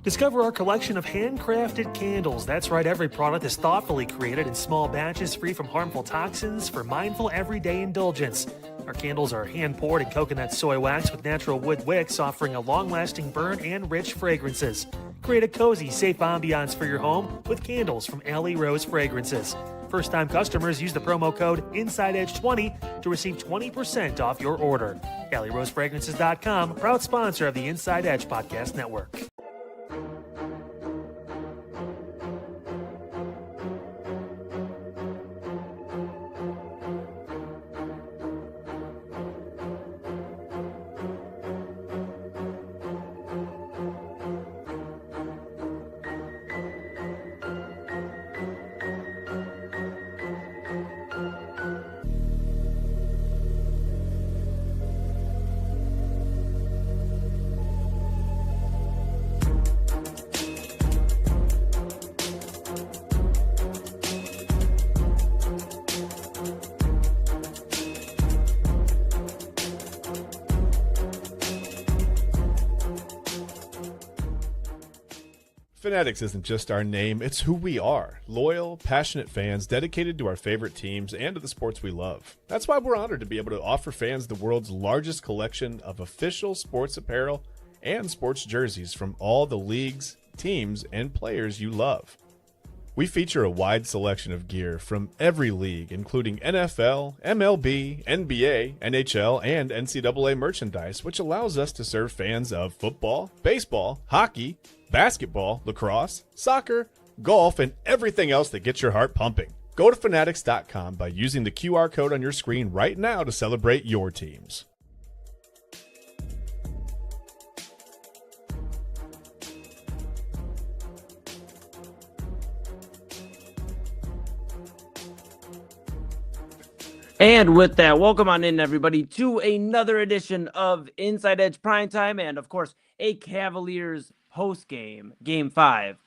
Discover our collection of handcrafted candles. That's right, every product is thoughtfully created in small batches free from harmful toxins for mindful everyday indulgence. Our candles are hand-poured in coconut soy wax with natural wood wicks, offering a long-lasting burn and rich fragrances. Create a cozy, safe ambiance for your home with candles from Alley Rose Fragrances. First-time customers use the promo code InsideEdge20 to receive 20% off your order. AlleyRoseFragrances.com, proud sponsor of the Inside Edge Podcast Network. Fanatics isn't just our name, it's who we are. Loyal, passionate fans dedicated to our favorite teams and to the sports we love. That's why we're honored to be able to offer fans the world's largest collection of official sports apparel and sports jerseys from all the leagues, teams, and players you love. We feature a wide selection of gear from every league, including NFL, MLB, NBA, NHL, and NCAA merchandise, which allows us to serve fans of football, baseball, hockey, basketball, lacrosse, soccer, golf, and everything else that gets your heart pumping. Go to Fanatics.com by using the QR code on your screen right now to celebrate your teams. And with that, welcome on in, everybody, to another edition of Inside Edge Primetime and, of course, a Cavaliers post-game, Game 5,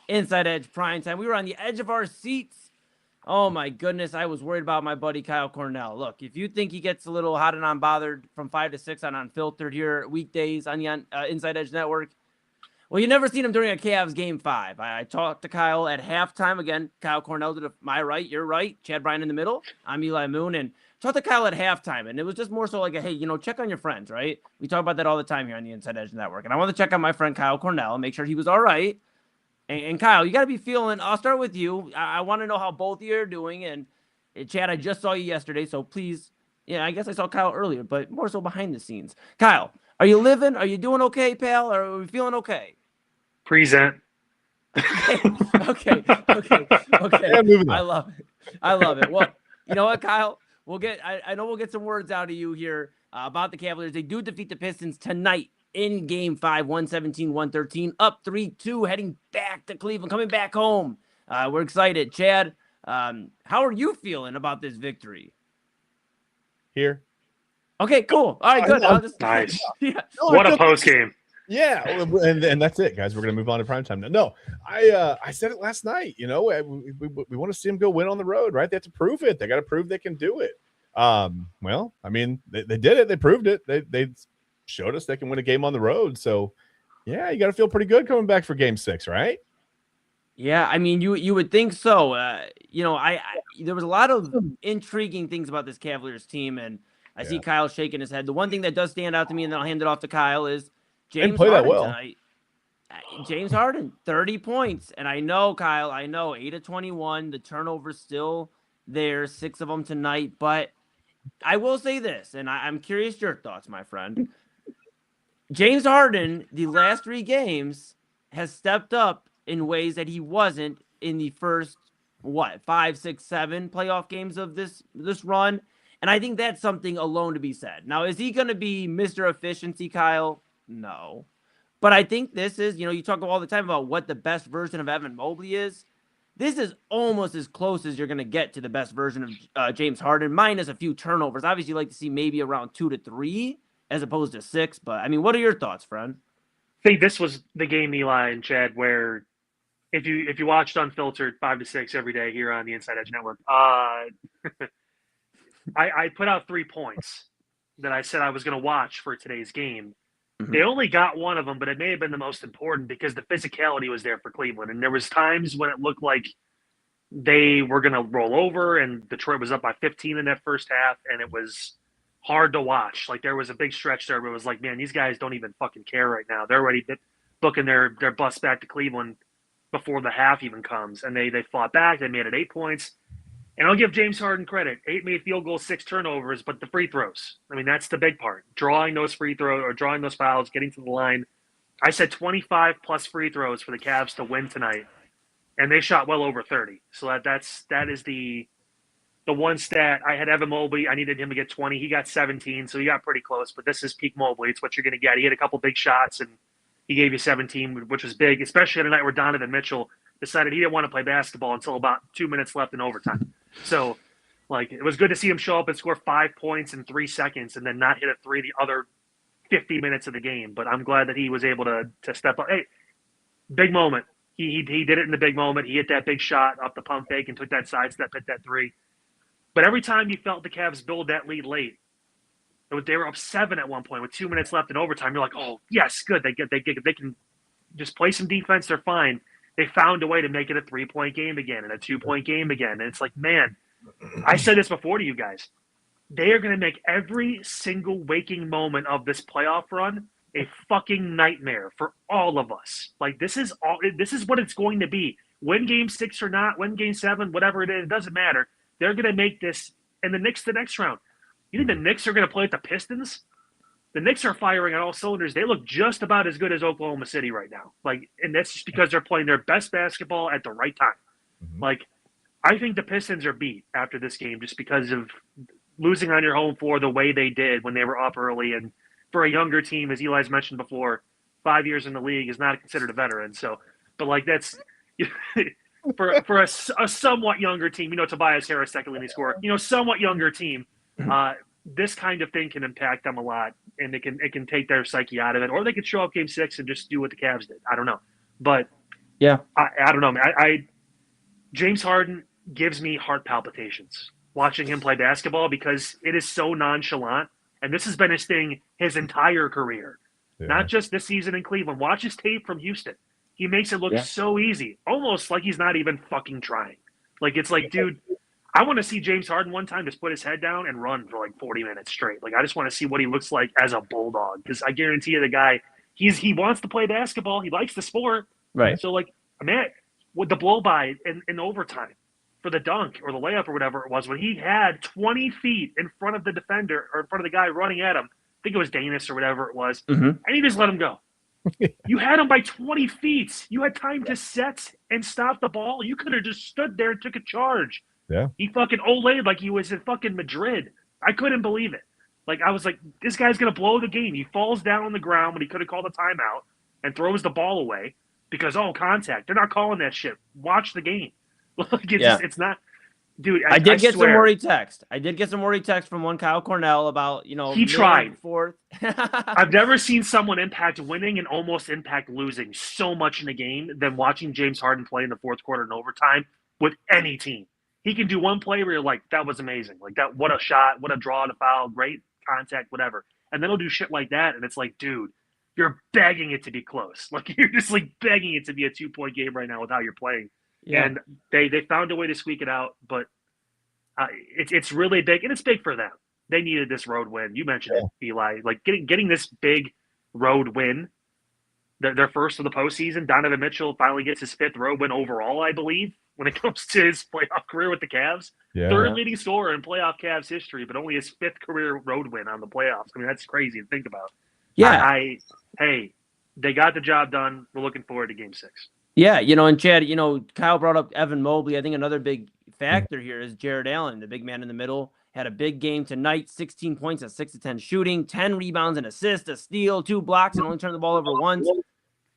Inside Edge Primetime. We were on the edge of our seats. Oh, my goodness, I was worried about my buddy Kyle Cornell. Look, if you think he gets a little hot and unbothered from 5 to 6 on Unfiltered here weekdays on the Inside Edge Network, well, you never seen him during a Cavs Game 5. I talked to Kyle at halftime. Again, Kyle Cornell to my right, your right, Chad Bryan in the middle. I'm Eli Moon, and talked to Kyle at halftime, and it was just more so like, hey, check on your friends, right? We talk about that all the time here on the Inside Edge Network, and I want to check on my friend Kyle Cornell and make sure he was all right. And Kyle, you got to be feeling, I'll start with you. I want to know how both of you are doing, and Chad, I just saw you yesterday, so please, I guess I saw Kyle earlier, but more so behind the scenes. Kyle, are you living? Are you doing okay, pal? Or are we feeling okay? Present. Okay. Yeah, I love it. Well, you know what, Kyle? I know we'll get some words out of you here about the Cavaliers. They do defeat the Pistons tonight in Game 5, 117-113, up 3-2, heading back to Cleveland, coming back home. We're excited. Chad, how are you feeling about this victory? Here. Okay, cool. All right, good. Nice. Yeah. What a post game. Yeah, and that's it, guys. We're going to move on to primetime. No, I said it last night. We want to see them go win on the road, right? They have to prove it. They got to prove they can do it. Well, I mean, they did it. They proved it. They showed us they can win a game on the road. So, yeah, you got to feel pretty good coming back for Game 6, right? Yeah, I mean, you would think so. There was a lot of intriguing things about this Cavaliers team, and I see Kyle shaking his head. The one thing that does stand out to me, and then I'll hand it off to Kyle, is James Harden tonight. James Harden, 30 points. And I know, Kyle, 8 of 21. The turnover's still there, 6 of them tonight. But I will say this, and I'm curious your thoughts, my friend. James Harden, the last 3 games, has stepped up in ways that he wasn't in the first, 5, 6, 7 playoff games of this run. And I think that's something alone to be said. Now, is he going to be Mr. Efficiency, Kyle? No. But I think this is, you talk all the time about what the best version of Evan Mobley is. This is almost as close as you're going to get to the best version of James Harden, minus a few turnovers. Obviously, you like to see maybe around 2 to 3 as opposed to 6. But, I mean, what are your thoughts, friend? I think this was the game, Eli and Chad, where if you watched Unfiltered 5 to 6 every day here on the Inside Edge Network, I put out 3 points that I said I was going to watch for today's game. They only got one of them, but it may have been the most important because the physicality was there for Cleveland. And there was times when it looked like they were going to roll over, and Detroit was up by 15 in that first half, and it was hard to watch. Like, there was a big stretch there where it was like, man, these guys don't even fucking care right now. They're already booking their bus back to Cleveland before the half even comes. And they fought back. They made it 8 points. And I'll give James Harden credit. 8 made field goals, 6 turnovers, but the free throws. I mean, that's the big part. Drawing those free throws or drawing those fouls, getting to the line. I said 25-plus free throws for the Cavs to win tonight, and they shot well over 30. So that is the one stat. I had Evan Mobley. I needed him to get 20. He got 17, so he got pretty close. But this is peak Mobley. It's what you're going to get. He had a couple big shots, and he gave you 17, which was big, especially at a night where Donovan Mitchell decided he didn't want to play basketball until about 2 minutes left in overtime. So, like, it was good to see him show up and score 5 points in 3 seconds and then not hit a three the other 50 minutes of the game. But I'm glad that he was able to step up. Hey, big moment. He did it in the big moment. He hit that big shot off the pump fake and took that sidestep, hit that three. But every time you felt the Cavs build that lead late, they were up 7 at one point with 2 minutes left in overtime. You're like, oh, yes, good. They can just play some defense. They're fine. They found a way to make it a 3-point game again and a 2-point game again. And it's like, man, I said this before to you guys. They are going to make every single waking moment of this playoff run a fucking nightmare for all of us. Like, this is what it's going to be. Win game 6 or not, win game 7, whatever it is, it doesn't matter. They're going to make this, and the Knicks the next round. You think the Knicks are going to play with the Pistons? The Knicks are firing on all cylinders. They look just about as good as Oklahoma City right now. Like, and that's just because they're playing their best basketball at the right time. Like, I think the Pistons are beat after this game just because of losing on your home floor the way they did when they were up early. And for a younger team, as Eli's mentioned before, 5 years in the league is not considered a veteran. So, but like, that's for a somewhat younger team. Tobias Harris, second leading scorer. Somewhat younger team. This kind of thing can impact them a lot, and it can take their psyche out of it, or they could show up game 6 and just do what the Cavs did. I don't know, but yeah, I don't know, man. James Harden gives me heart palpitations watching him play basketball because it is so nonchalant, and this has been his thing his entire career, not just this season in Cleveland. Watch his tape from Houston; he makes it look so easy, almost like he's not even fucking trying. Like, it's like, dude. I want to see James Harden one time just put his head down and run for like 40 minutes straight. Like, I just want to see what he looks like as a bulldog, because I guarantee you the guy, he wants to play basketball. He likes the sport. Right. So, like, man, with the blow by in overtime for the dunk or the layup or whatever it was, when he had 20 feet in front of the defender or in front of the guy running at him, I think it was Danis or whatever it was, and he just let him go. You had him by 20 feet. You had time to set and stop the ball. You could have just stood there and took a charge. Yeah. He fucking olayed like he was in fucking Madrid. I couldn't believe it. Like, I was like, this guy's going to blow the game. He falls down on the ground when he could have called a timeout and throws the ball away because, contact. They're not calling that shit. Watch the game. Like, it's not. Dude, I did get some worried text. I did get some worried text from one Kyle Cornell about, he tried. Fourth. I've never seen someone impact winning and almost impact losing so much in a game than watching James Harden play in the fourth quarter and overtime with any team. He can do one play where you're like, that was amazing. Like, that, what a shot, what a draw to foul, great contact, whatever. And then he'll do shit like that, and it's like, dude, you're begging it to be close. Like, you're just like begging it to be a 2-point game right now with how you're playing. Yeah. And they found a way to squeak it out, but it's really big, and it's big for them. They needed this road win. You mentioned it, Eli. Like, getting this big road win, their first of the postseason. Donovan Mitchell finally gets his 5th road win overall, I believe, when it comes to his playoff career with the Cavs. Yeah. 3rd leading scorer in playoff Cavs history, but only his 5th career road win on the playoffs. I mean, that's crazy to think about. Yeah. Hey, they got the job done. We're looking forward to game 6. Yeah, and Chad, Kyle brought up Evan Mobley. I think another big factor here is Jared Allen, the big man in the middle. Had a big game tonight, 16 points at 6 of 10 shooting, 10 rebounds, an assist, a steal, 2 blocks, and only turned the ball over once.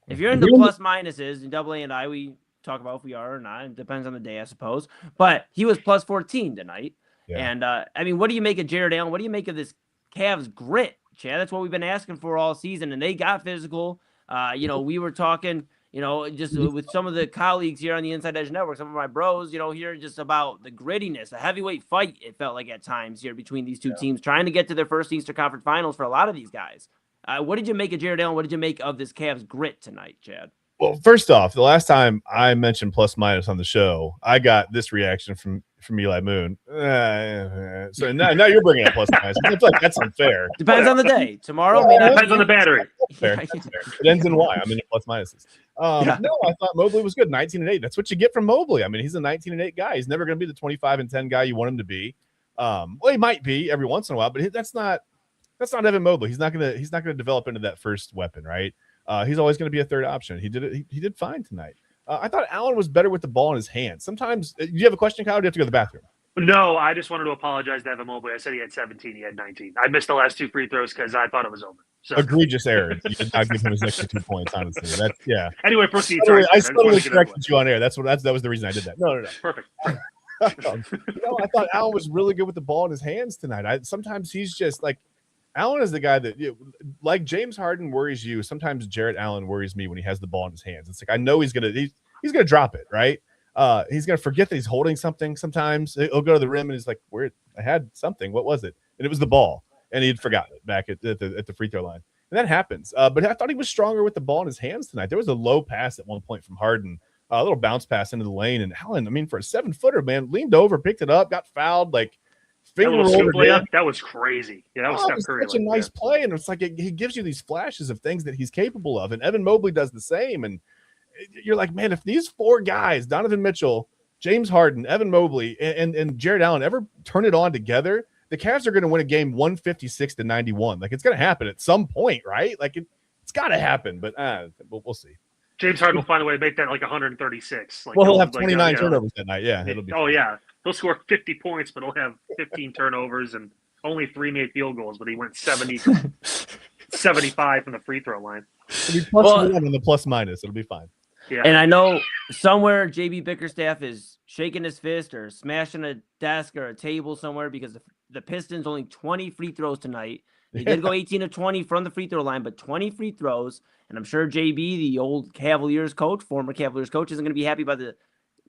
If you're into plus minuses, in AA and I, we talk about if we are or not. It depends on the day, I suppose. But he was plus 14 tonight. Yeah. And, I mean, what do you make of Jared Allen? What do you make of this Cavs grit, Chad? That's what we've been asking for all season, and they got physical. We were talking, just with some of the colleagues here on the Inside Edge Network, some of my bros, here just about the grittiness, the heavyweight fight, it felt like at times here between these two teams, trying to get to their first Eastern Conference Finals for a lot of these guys. What did you make of Jared Allen? What did you make of this Cavs grit tonight, Chad? Well, first off, the last time I mentioned plus minus on the show, I got this reaction from Eli Moon. So now you're bringing up plus minus. I feel like that's unfair. Depends on the day. Tomorrow may not depends on the battery. That's fair. That's fair. It ends in Y. I'm in plus minuses. No, I thought Mobley was good. 19-8. That's what you get from Mobley. I mean, he's a 19-8 guy. He's never going to be the 25-10 guy you want him to be. Well, he might be every once in a while, but that's not Evan Mobley. He's not gonna develop into that first weapon, right? He's always going to be a third option. He did it. He did fine tonight. I thought Allen was better with the ball in his hands. Sometimes, do you have a question, Kyle? Or do you have to go to the bathroom? No, I just wanted to apologize to Evan Mobley. I said he had 17. He had 19. I missed the last 2 free throws because I thought it was over. So. Egregious error. You did not give him his extra 2 points, honestly. That's Anyway, proceed. I suddenly corrected you on air. That was the reason I did that. No. Perfect. I thought Allen was really good with the ball in his hands tonight. Sometimes he's just like Allen is the guy that, like James Harden worries you. Sometimes Jarrett Allen worries me when he has the ball in his hands. It's like I know he's gonna drop it, right? He's gonna forget that he's holding something. Sometimes he'll go to the rim and he's like, "Where I had something? What was it?" And it was the ball, and he'd forgotten it back at the free throw line. And that happens. But I thought he was stronger with the ball in his hands tonight. There was a low pass at one point from Harden, a little bounce pass into the lane, and Allen, I mean, for a 7-footer, man, leaned over, picked it up, got fouled, like. That was crazy. Yeah, that was Steph Curry. Such a nice play, and it's like he gives you these flashes of things that he's capable of, and Evan Mobley does the same. And you're like, man, if these 4 guys, Donovan Mitchell, James Harden, Evan Mobley, and Jared Allen ever turn it on together, the Cavs are going to win a game 156-91. Like it's going to happen at some point, right? Like it's got to happen, but we'll see. James Harden will find a way to make that like 136. Like, he'll have 29 turnovers that night. Yeah, it'll be. Yeah. He'll score 50 points, but he'll have 15 turnovers and only 3 made field goals. But he went 75 from the free throw line. It'll be +1 on the plus minus. It'll be fine. Yeah. And I know somewhere JB Bickerstaff is shaking his fist or smashing a desk or a table somewhere because the Pistons only 20 free throws tonight. They did go 18 of 20 from the free throw line, but 20 free throws. And I'm sure JB, the old Cavaliers coach, former Cavaliers coach, isn't going to be happy about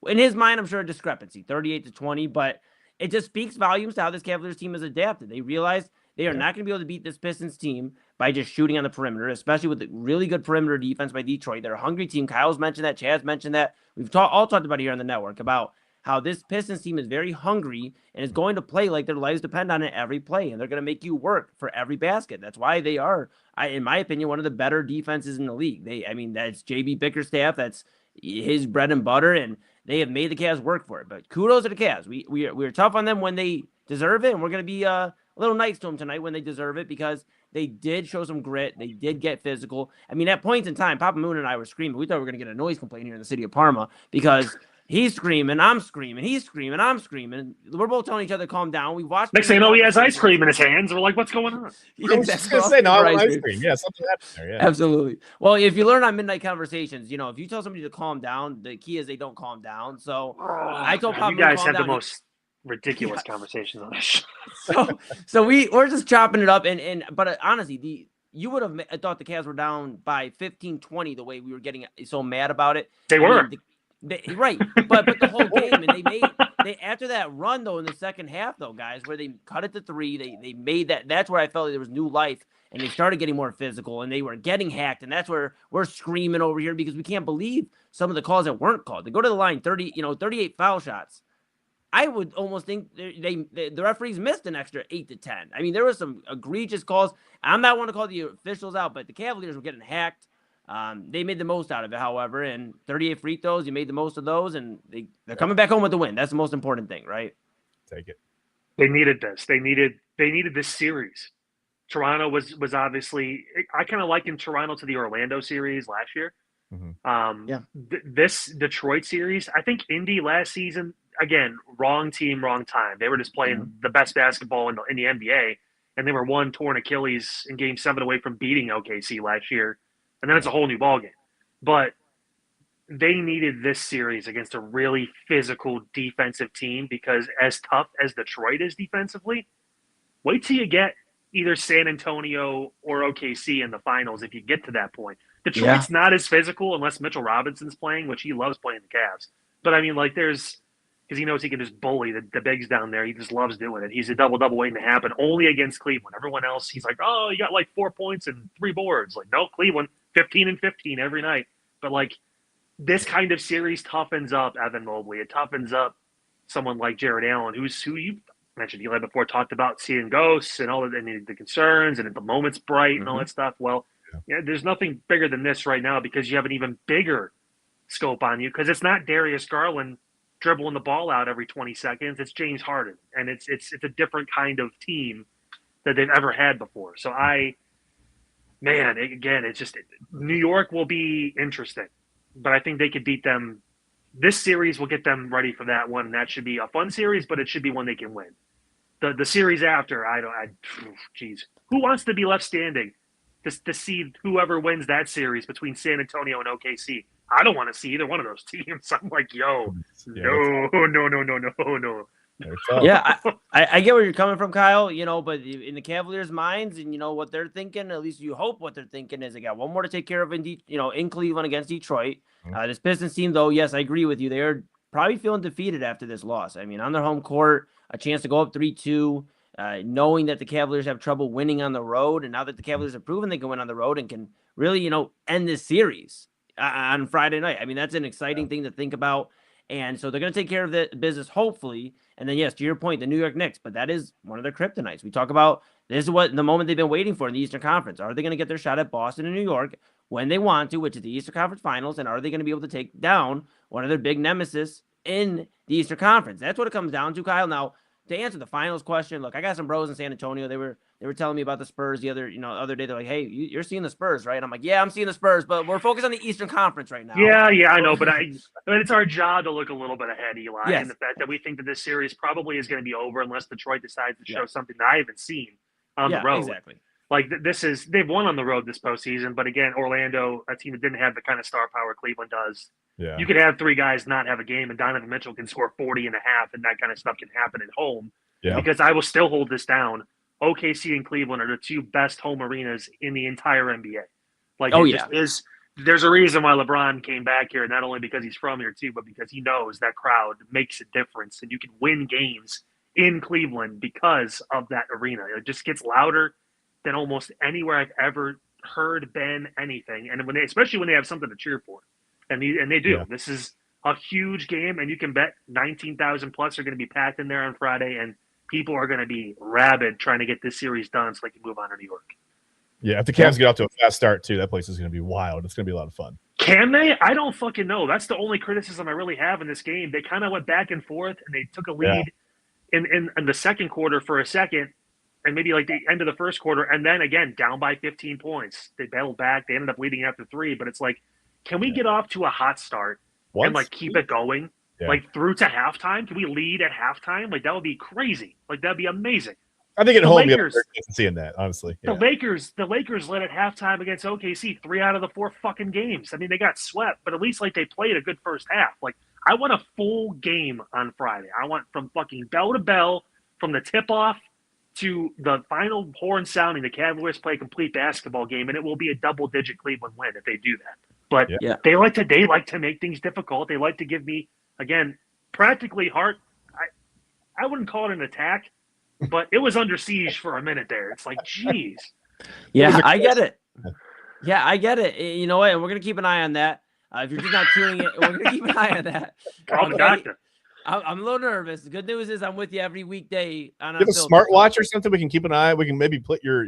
in his mind, I'm sure a discrepancy, 38-20, but it just speaks volumes to how this Cavaliers team has adapted. They realize they are not going to be able to beat this Pistons team by just shooting on the perimeter, especially with the really good perimeter defense by Detroit. They're a hungry team. Kyle's mentioned that. Chad's mentioned that. We've all talked about it here on the network about how this Pistons team is very hungry and is going to play like their lives depend on it every play, and they're going to make you work for every basket. That's why they are, in my opinion, one of the better defenses in the league. That's JB Bickerstaff. That's his bread and butter, and they have made the Cavs work for it. But kudos to the Cavs. We are tough on them when they deserve it, and we're going to be a little nice to them tonight when they deserve it because they did show some grit. They did get physical. I mean, at points in time, Papa Moon and I were screaming. We thought we were going to get a noise complaint here in the city of Parma because he's screaming, I'm screaming, he's screaming, I'm screaming. We're both telling each other, calm down. We watched. Next thing you know, he has ice cream in his hands. We're like, what's going on? I was just going to say, no, I want ice cream. Yeah, something happened there. Yeah. Absolutely. Well, if you learn on Midnight Conversations, if you tell somebody to calm down, the key is they don't calm down. So I told Papa, you guys have the most ridiculous conversations on this show. So we're just chopping it up. But honestly, you would have thought the Cavs were down by 15-20 the way we were getting so mad about it. They were. Right, but the whole game, and they after that run though in the second half though, guys, where they cut it to 3, they made that. That's where I felt like there was new life, and they started getting more physical, and they were getting hacked, and that's where we're screaming over here because we can't believe some of the calls that weren't called. They go to the line 38 foul shots. I would almost think the referees missed an extra 8 to 10. I mean, there were some egregious calls. I'm not one to call the officials out, but the Cavaliers were getting hacked. They made the most out of it, however, and 38 free throws, you made the most of those, and they're coming back home with the win. That's the most important thing, right? Take it. They needed this. They needed this series. Toronto was obviously, I kind of likened Toronto to the Orlando series last year. Mm-hmm. This Detroit series, I think Indy last season, again, wrong team, wrong time. They were just playing the best basketball in the NBA, and they were one torn Achilles in Game 7 away from beating OKC last year. And then it's a whole new ballgame. But they needed this series against a really physical defensive team because as tough as Detroit is defensively, wait till you get either San Antonio or OKC in the finals if you get to that point. Detroit's not as physical unless Mitchell Robinson's playing, which he loves playing the Cavs. But, I mean, like, there's because he knows he can just bully the bigs down there. He just loves doing it. He's a double waiting to happen only against Cleveland. Everyone else, he's like, oh, you got like 4 points and 3 boards. Like, no, Cleveland, 15 and 15 every night. But like this kind of series toughens up Evan Mobley. It toughens up someone like Jared Allen, who you mentioned Eli before, talked about seeing ghosts and all of the concerns and the moment's bright and all that stuff. Well, yeah, there's nothing bigger than this right now because you have an even bigger scope on you because it's not Darius Garland dribbling the ball out every 20 seconds. It's James Harden, and it's a different kind of team that they've ever had before. So it's just New York will be interesting, but I think they could beat them. This series will get them ready for that one. That should be a fun series, but it should be one they can win. The series after, who wants to be left standing to see whoever wins that series between San Antonio and OKC? I don't want to see either one of those teams. I'm like, no. Yeah, I get where you're coming from, Kyle, but in the Cavaliers' minds and, what they're thinking, at least you hope what they're thinking is they got one more to take care of in Cleveland against Detroit. This Pistons team, though, yes, I agree with you. They're probably feeling defeated after this loss. I mean, on their home court, a chance to go up 3-2, knowing that the Cavaliers have trouble winning on the road. And now that the Cavaliers have proven they can win on the road and can really, end this series on Friday night. I mean, that's an exciting thing to think about. And so they're going to take care of the business, hopefully. And then, yes, to your point, the New York Knicks, but that is one of their kryptonites. We talk about this is what the moment they've been waiting for in the Eastern Conference. Are they going to get their shot at Boston and New York when they want to, which is the Eastern Conference Finals? And are they going to be able to take down one of their big nemesis in the Eastern Conference? That's what it comes down to, Kyle. Now, to answer the finals question, look, I got some bros in San Antonio. They were telling me about the Spurs the other day. They're like, hey, you're seeing the Spurs, right? I'm like, yeah, I'm seeing the Spurs, but we're focused on the Eastern Conference right now. Yeah, I know, but it's our job to look a little bit ahead, Eli, yes. And the fact that we think that this series probably is going to be over unless Detroit decides to show something that I haven't seen on the road. Exactly. Like they've won on the road this postseason, but again, Orlando, a team that didn't have the kind of star power Cleveland does. Yeah. You could have 3 guys not have a game, and Donovan Mitchell can score 40 and a half, and that kind of stuff can happen at home. Yeah. Because I will still hold this down. OKC and Cleveland are the 2 best home arenas in the entire NBA. Like, there's a reason why LeBron came back here, not only because he's from here too, but because he knows that crowd makes a difference, and you can win games in Cleveland because of that arena. It just gets louder than almost anywhere I've ever heard, been, anything. And especially when they have something to cheer for, and they do. Yeah. This is a huge game, and you can bet 19,000 plus are going to be packed in there on Friday, and people are going to be rabid trying to get this series done so they can move on to New York. Yeah, if the Cavs get off to a fast start, too, that place is going to be wild. It's going to be a lot of fun. Can they? I don't fucking know. That's the only criticism I really have in this game. They kind of went back and forth, and they took a lead in the second quarter for a second, and maybe like the end of the first quarter, and then, again, down by 15 points. They battled back. They ended up leading after 3, but it's like, can we get off to a hot start and, like, keep it going? Yeah. Like, through to halftime? Can we lead at halftime? Like, that would be crazy. Like, that would be amazing. I think at home, you're seeing that, honestly. Yeah. The Lakers led at halftime against OKC 3 out of the 4 fucking games. I mean, they got swept, but at least, like, they played a good first half. Like, I want a full game on Friday. I want from fucking bell to bell, from the tip-off to the final horn sounding, the Cavaliers play a complete basketball game, and it will be a double-digit Cleveland win if they do that. But they like to make things difficult. They like to give me, again, practically heart. I wouldn't call it an attack, but it was under siege for a minute there. It's like, geez. Yeah, I get it. Yeah, I get it. You know what? And we're going to keep an eye on that. If you're just not tuning in, we're going to keep an eye on that. I'm a little nervous. The good news is I'm with you every weekday on Unfiltered. You have a smartwatch or something we can keep an eye. We can maybe put your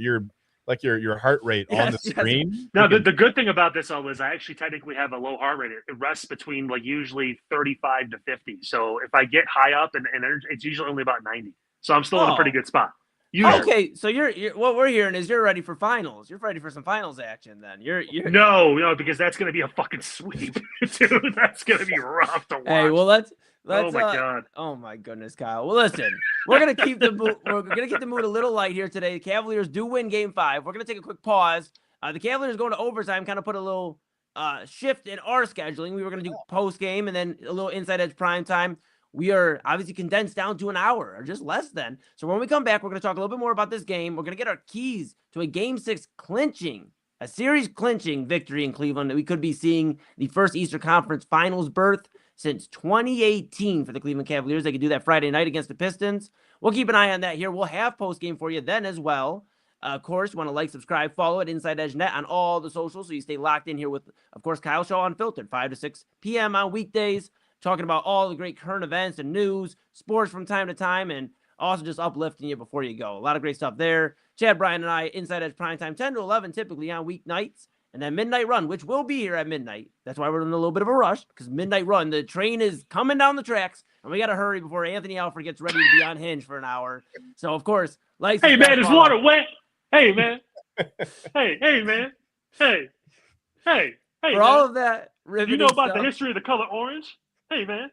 heart rate on the screen. No, the good thing about this all is I actually technically have a low heart rate. It rests between like usually 35 to 50. So if I get high up and it's usually only about 90. So I'm still in a pretty good spot. Usually. Okay, so you're what we're hearing is you're ready for finals. You're ready for some finals action then. You're No, because that's going to be a fucking sweep. Dude, that's going to be rough to watch. Hey, well let's oh my god. Oh my goodness, Kyle. Well, listen, we're gonna keep the mood a little light here today. The Cavaliers do win Game 5. We're gonna take a quick pause. The Cavaliers going to overtime, kind of put a little shift in our scheduling. We were gonna do post game and then a little Inside Edge Primetime. We are obviously condensed down to an hour or just less than. So when we come back, we're gonna talk a little bit more about this game. We're gonna get our keys to a Game 6 series clinching victory in Cleveland. We could be seeing the first Eastern Conference Finals berth. since 2018 for the Cleveland Cavaliers. They could do that Friday night against the Pistons. We'll keep an eye on that here. We'll have post-game for you then as well. Of course, you want to like, subscribe, follow at Inside Edge Net on all the socials so you stay locked in here with, of course, Kyle Show Unfiltered, 5 to 6 p.m. on weekdays, talking about all the great current events and news, sports from time to time, and also just uplifting you before you go. A lot of great stuff there. Chad, Bryan, and I, Inside Edge Primetime, 10 to 11 typically on weeknights. And then Midnight Run, which will be here at midnight. That's why we're in a little bit of a rush, because Midnight Run, the train is coming down the tracks, and we got to hurry before Anthony Alford gets ready to be on Hinge for an hour. So, of course, like... Hey, man, is water wet? Hey, man. hey, man. Hey, for man. all of that, you know about the history of the color orange? Hey, man.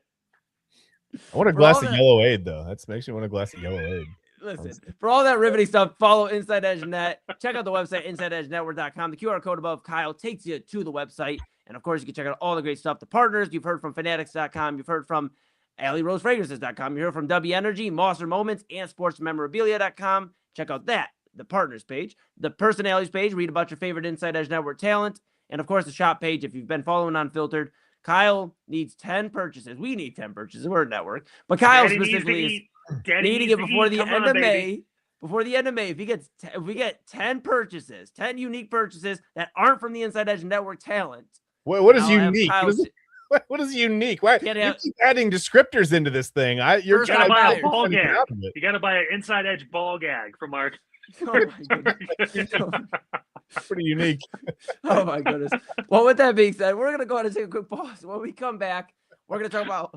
I want a glass of yellow aid, though. That makes me want a glass of yellow aid. Listen, for all that riveting stuff, follow Inside Edge Net. Check out the website, InsideEdgeNetwork.com. The QR code above Kyle takes you to the website. And, of course, you can check out all the great stuff. The partners, you've heard from Fanatics.com. You've heard from AlleyRoseFragrances.com. You heard from W Energy, Mosser Moments, and SportsMemorabilia.com. Check out that, the partners page. The personalities page, read about your favorite Inside Edge Network talent. And, of course, the shop page, if you've been following Unfiltered. Kyle needs 10 purchases. We need 10 purchases. We're a network. But Kyle specifically is needing it before the end of May. Before the end of May, if we get 10 purchases, 10 unique purchases that aren't from the Inside Edge Network talent. What is unique? What is unique? Why you keep adding descriptors into this thing? You're gotta buy a ball gag. You gotta buy an Inside Edge ball gag from our. Oh my goodness. Pretty unique. Oh my goodness. Well, with that being said, we're gonna go ahead and take a quick pause. When we come back, we're gonna talk about.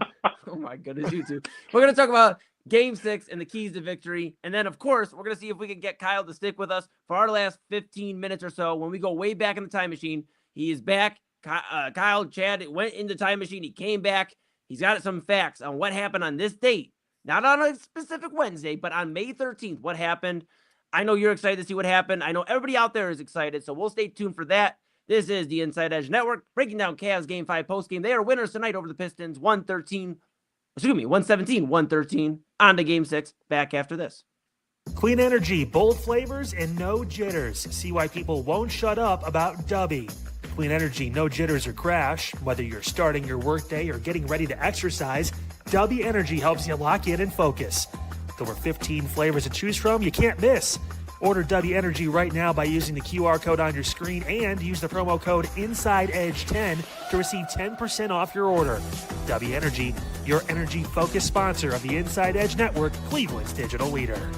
Oh my goodness, you two. We're gonna talk about Game 6 and the keys to victory, and then of course we're gonna see if we can get Kyle to stick with us for our last 15 minutes or so. When we go way back in the time machine, he is back. Kyle, Chad went in the time machine. He came back. He's got some facts on what happened on this date, not on a specific Wednesday, but on May 13th. What happened? I know you're excited to see what happened. I know everybody out there is excited, so we'll stay tuned for that. This is the Inside Edge Network, breaking down Cavs Game 5 postgame. They are winners tonight over the Pistons, 117-113. On to Game 6. Back after this. Clean energy, bold flavors, and no jitters. See why people won't shut up about Dubby. Clean energy, no jitters or crash. Whether you're starting your workday or getting ready to exercise, Dubby Energy helps you lock in and focus. With over 15 flavors to choose from, you can't miss. Order Dubby Energy right now by using the QR code on your screen and use the promo code InsideEdge10 to receive 10% off your order. Dubby Energy, your energy-focused sponsor of the Inside Edge Network, Cleveland's digital leader.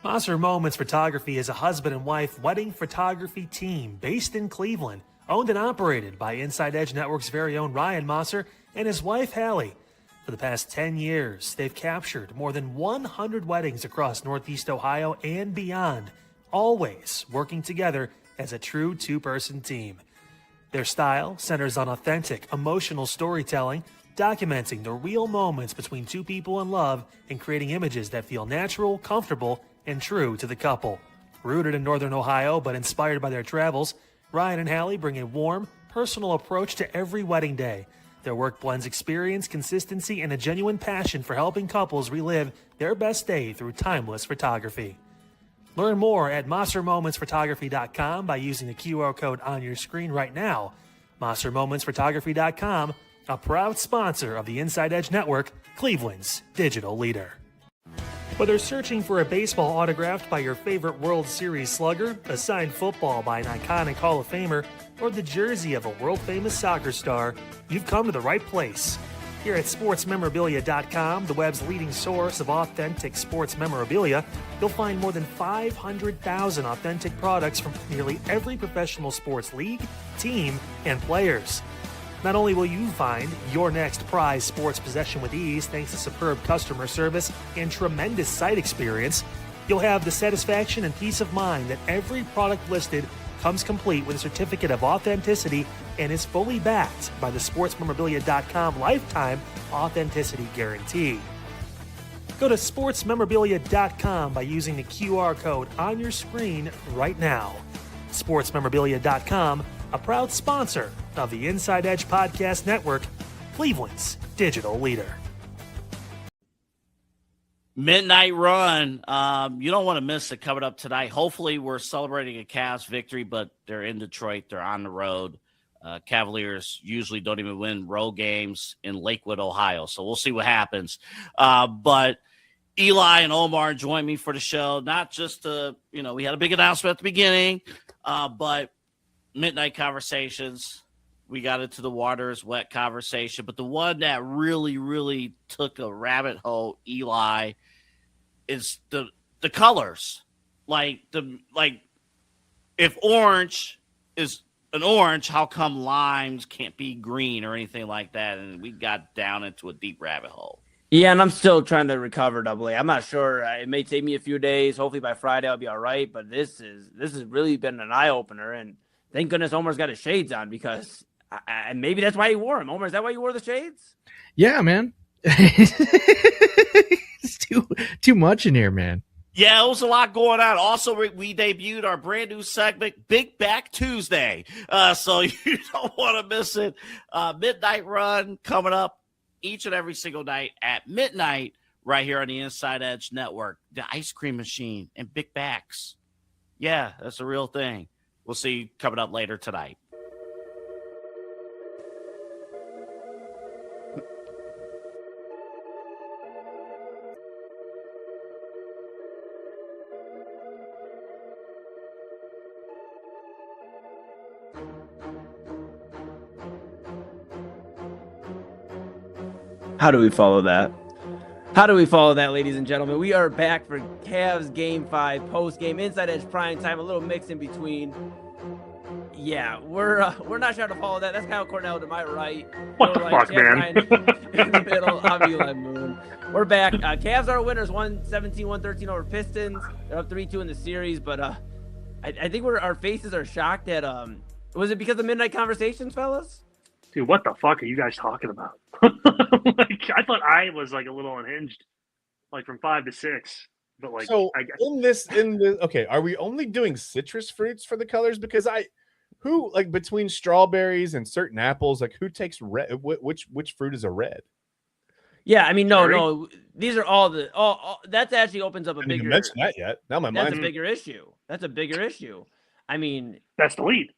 Mosser Moments Photography is a husband and wife wedding photography team based in Cleveland, owned and operated by Inside Edge Network's very own Ryan Mosser and his wife, Hallie. For the past 10 years, they've captured more than 100 weddings across Northeast Ohio and beyond, always working together as a true two-person team. Their style centers on authentic, emotional storytelling, documenting the real moments between two people in love and creating images that feel natural, comfortable, and true to the couple. Rooted in Northern Ohio but inspired by their travels, Ryan and Hallie bring a warm, personal approach to every wedding day. Their work blends experience, consistency, and a genuine passion for helping couples relive their best day through timeless photography. Learn more at MosserMomentsPhotography.com by using the QR code on your screen right now. MosserMomentsPhotography.com, a proud sponsor of the Inside Edge Network, Cleveland's digital leader. Whether searching for a baseball autographed by your favorite World Series slugger, a signed football by an iconic Hall of Famer, or the jersey of a world-famous soccer star, you've come to the right place. Here at SportsMemorabilia.com, the web's leading source of authentic sports memorabilia, you'll find more than 500,000 authentic products from nearly every professional sports league, team, and players. Not only will you find your next prized sports possession with ease thanks to superb customer service and tremendous site experience, you'll have the satisfaction and peace of mind that every product listed comes complete with a certificate of authenticity and is fully backed by the SportsMemorabilia.com lifetime authenticity guarantee. Go to SportsMemorabilia.com by using the QR code on your screen right now. SportsMemorabilia.com, a proud sponsor of the Inside Edge Podcast Network, Cleveland's digital leader. Midnight Run. You don't want to miss it coming up tonight. Hopefully we're celebrating a Cavs victory, but they're in Detroit. They're on the road. Cavaliers usually don't even win road games in Lakewood, Ohio. So we'll see what happens. But Eli and Omar joined me for the show, not just we had a big announcement at the beginning, but midnight conversations. We got into the water is wet conversation, but the one that really, really took a rabbit hole, Eli, is the colors. If orange is an orange, how come limes can't be green or anything like that? And we got down into a deep rabbit hole. Yeah, and I'm still trying to recover, Double A. I'm not sure. It may take me a few days. Hopefully by Friday I'll be all right. But this has really been an eye opener, and thank goodness Omar's got his shades on because maybe that's why he wore them. Omar, is that why you wore the shades? Yeah, man. It's too much in here, man. Yeah, it was a lot going on. Also, we debuted our brand new segment, Big Back Tuesday. So you don't want to miss it. Midnight Run coming up each and every single night at midnight right here on the Inside Edge Network. The ice cream machine and big backs. Yeah, that's a real thing. We'll see you coming up later tonight. How do we follow that? How do we follow that, ladies and gentlemen? We are back for Cavs Game 5 post-game. Inside Edge Primetime, a little mix in between. Yeah, we're not trying to follow that. That's Kyle Cornell to my right. What the fuck, man? In the middle, I'm Eli Moon. We're back. Cavs are winners, 117-113 over Pistons. They're up 3-2 in the series, but I think our faces are shocked at was it because of midnight conversations, fellas? Dude, what the fuck are you guys talking about? I thought I was a little unhinged, from 5 to 6. But so okay, are we only doing citrus fruits for the colors? Because between strawberries and certain apples, who takes red? Which fruit is a red? Yeah, I mean, no. These are all that actually opens up a bigger. You mentioned that yet? Now my mind. That's a bigger issue. That's a bigger issue. I mean, that's the lead.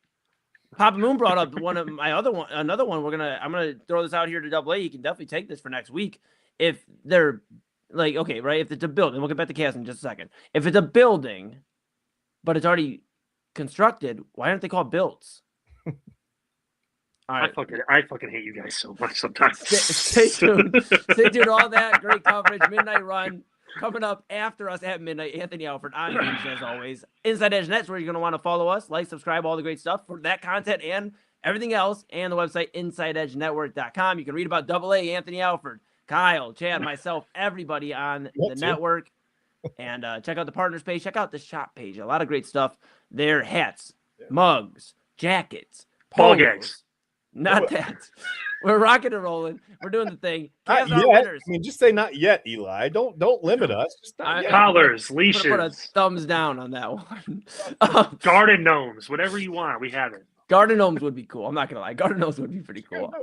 Papa Moon brought up another one. I'm gonna throw this out here to Double A. You can definitely take this for next week. If they're okay, right? If it's a building, we'll get back to Cass in just a second. If it's a building, but it's already constructed, why aren't they called builds? All right. I fucking hate you guys so much sometimes. Stay tuned. Stay tuned. All that great coverage. Midnight Run coming up after us at midnight. Anthony Alford on as always. Inside Edge Network, where you're going to want to follow us, like, subscribe, all the great stuff for that content and everything else. And the website, InsideEdgeNetwork.com. You can read about Double A, Anthony Alford, Kyle, Chad, myself, everybody on the network. And check out the partners page. Check out the shop page. A lot of great stuff there. Hats, mugs, jackets, ball gags. Not that. We're rocking and rolling. We're doing the thing. Cavs are winners. I mean, just say not yet, Eli. Don't limit us. Just not yet. Collars, leashes. Put a thumbs down on that one. Garden gnomes, whatever you want, we have it. Garden gnomes would be cool. I'm not gonna lie. Garden gnomes would be pretty cool.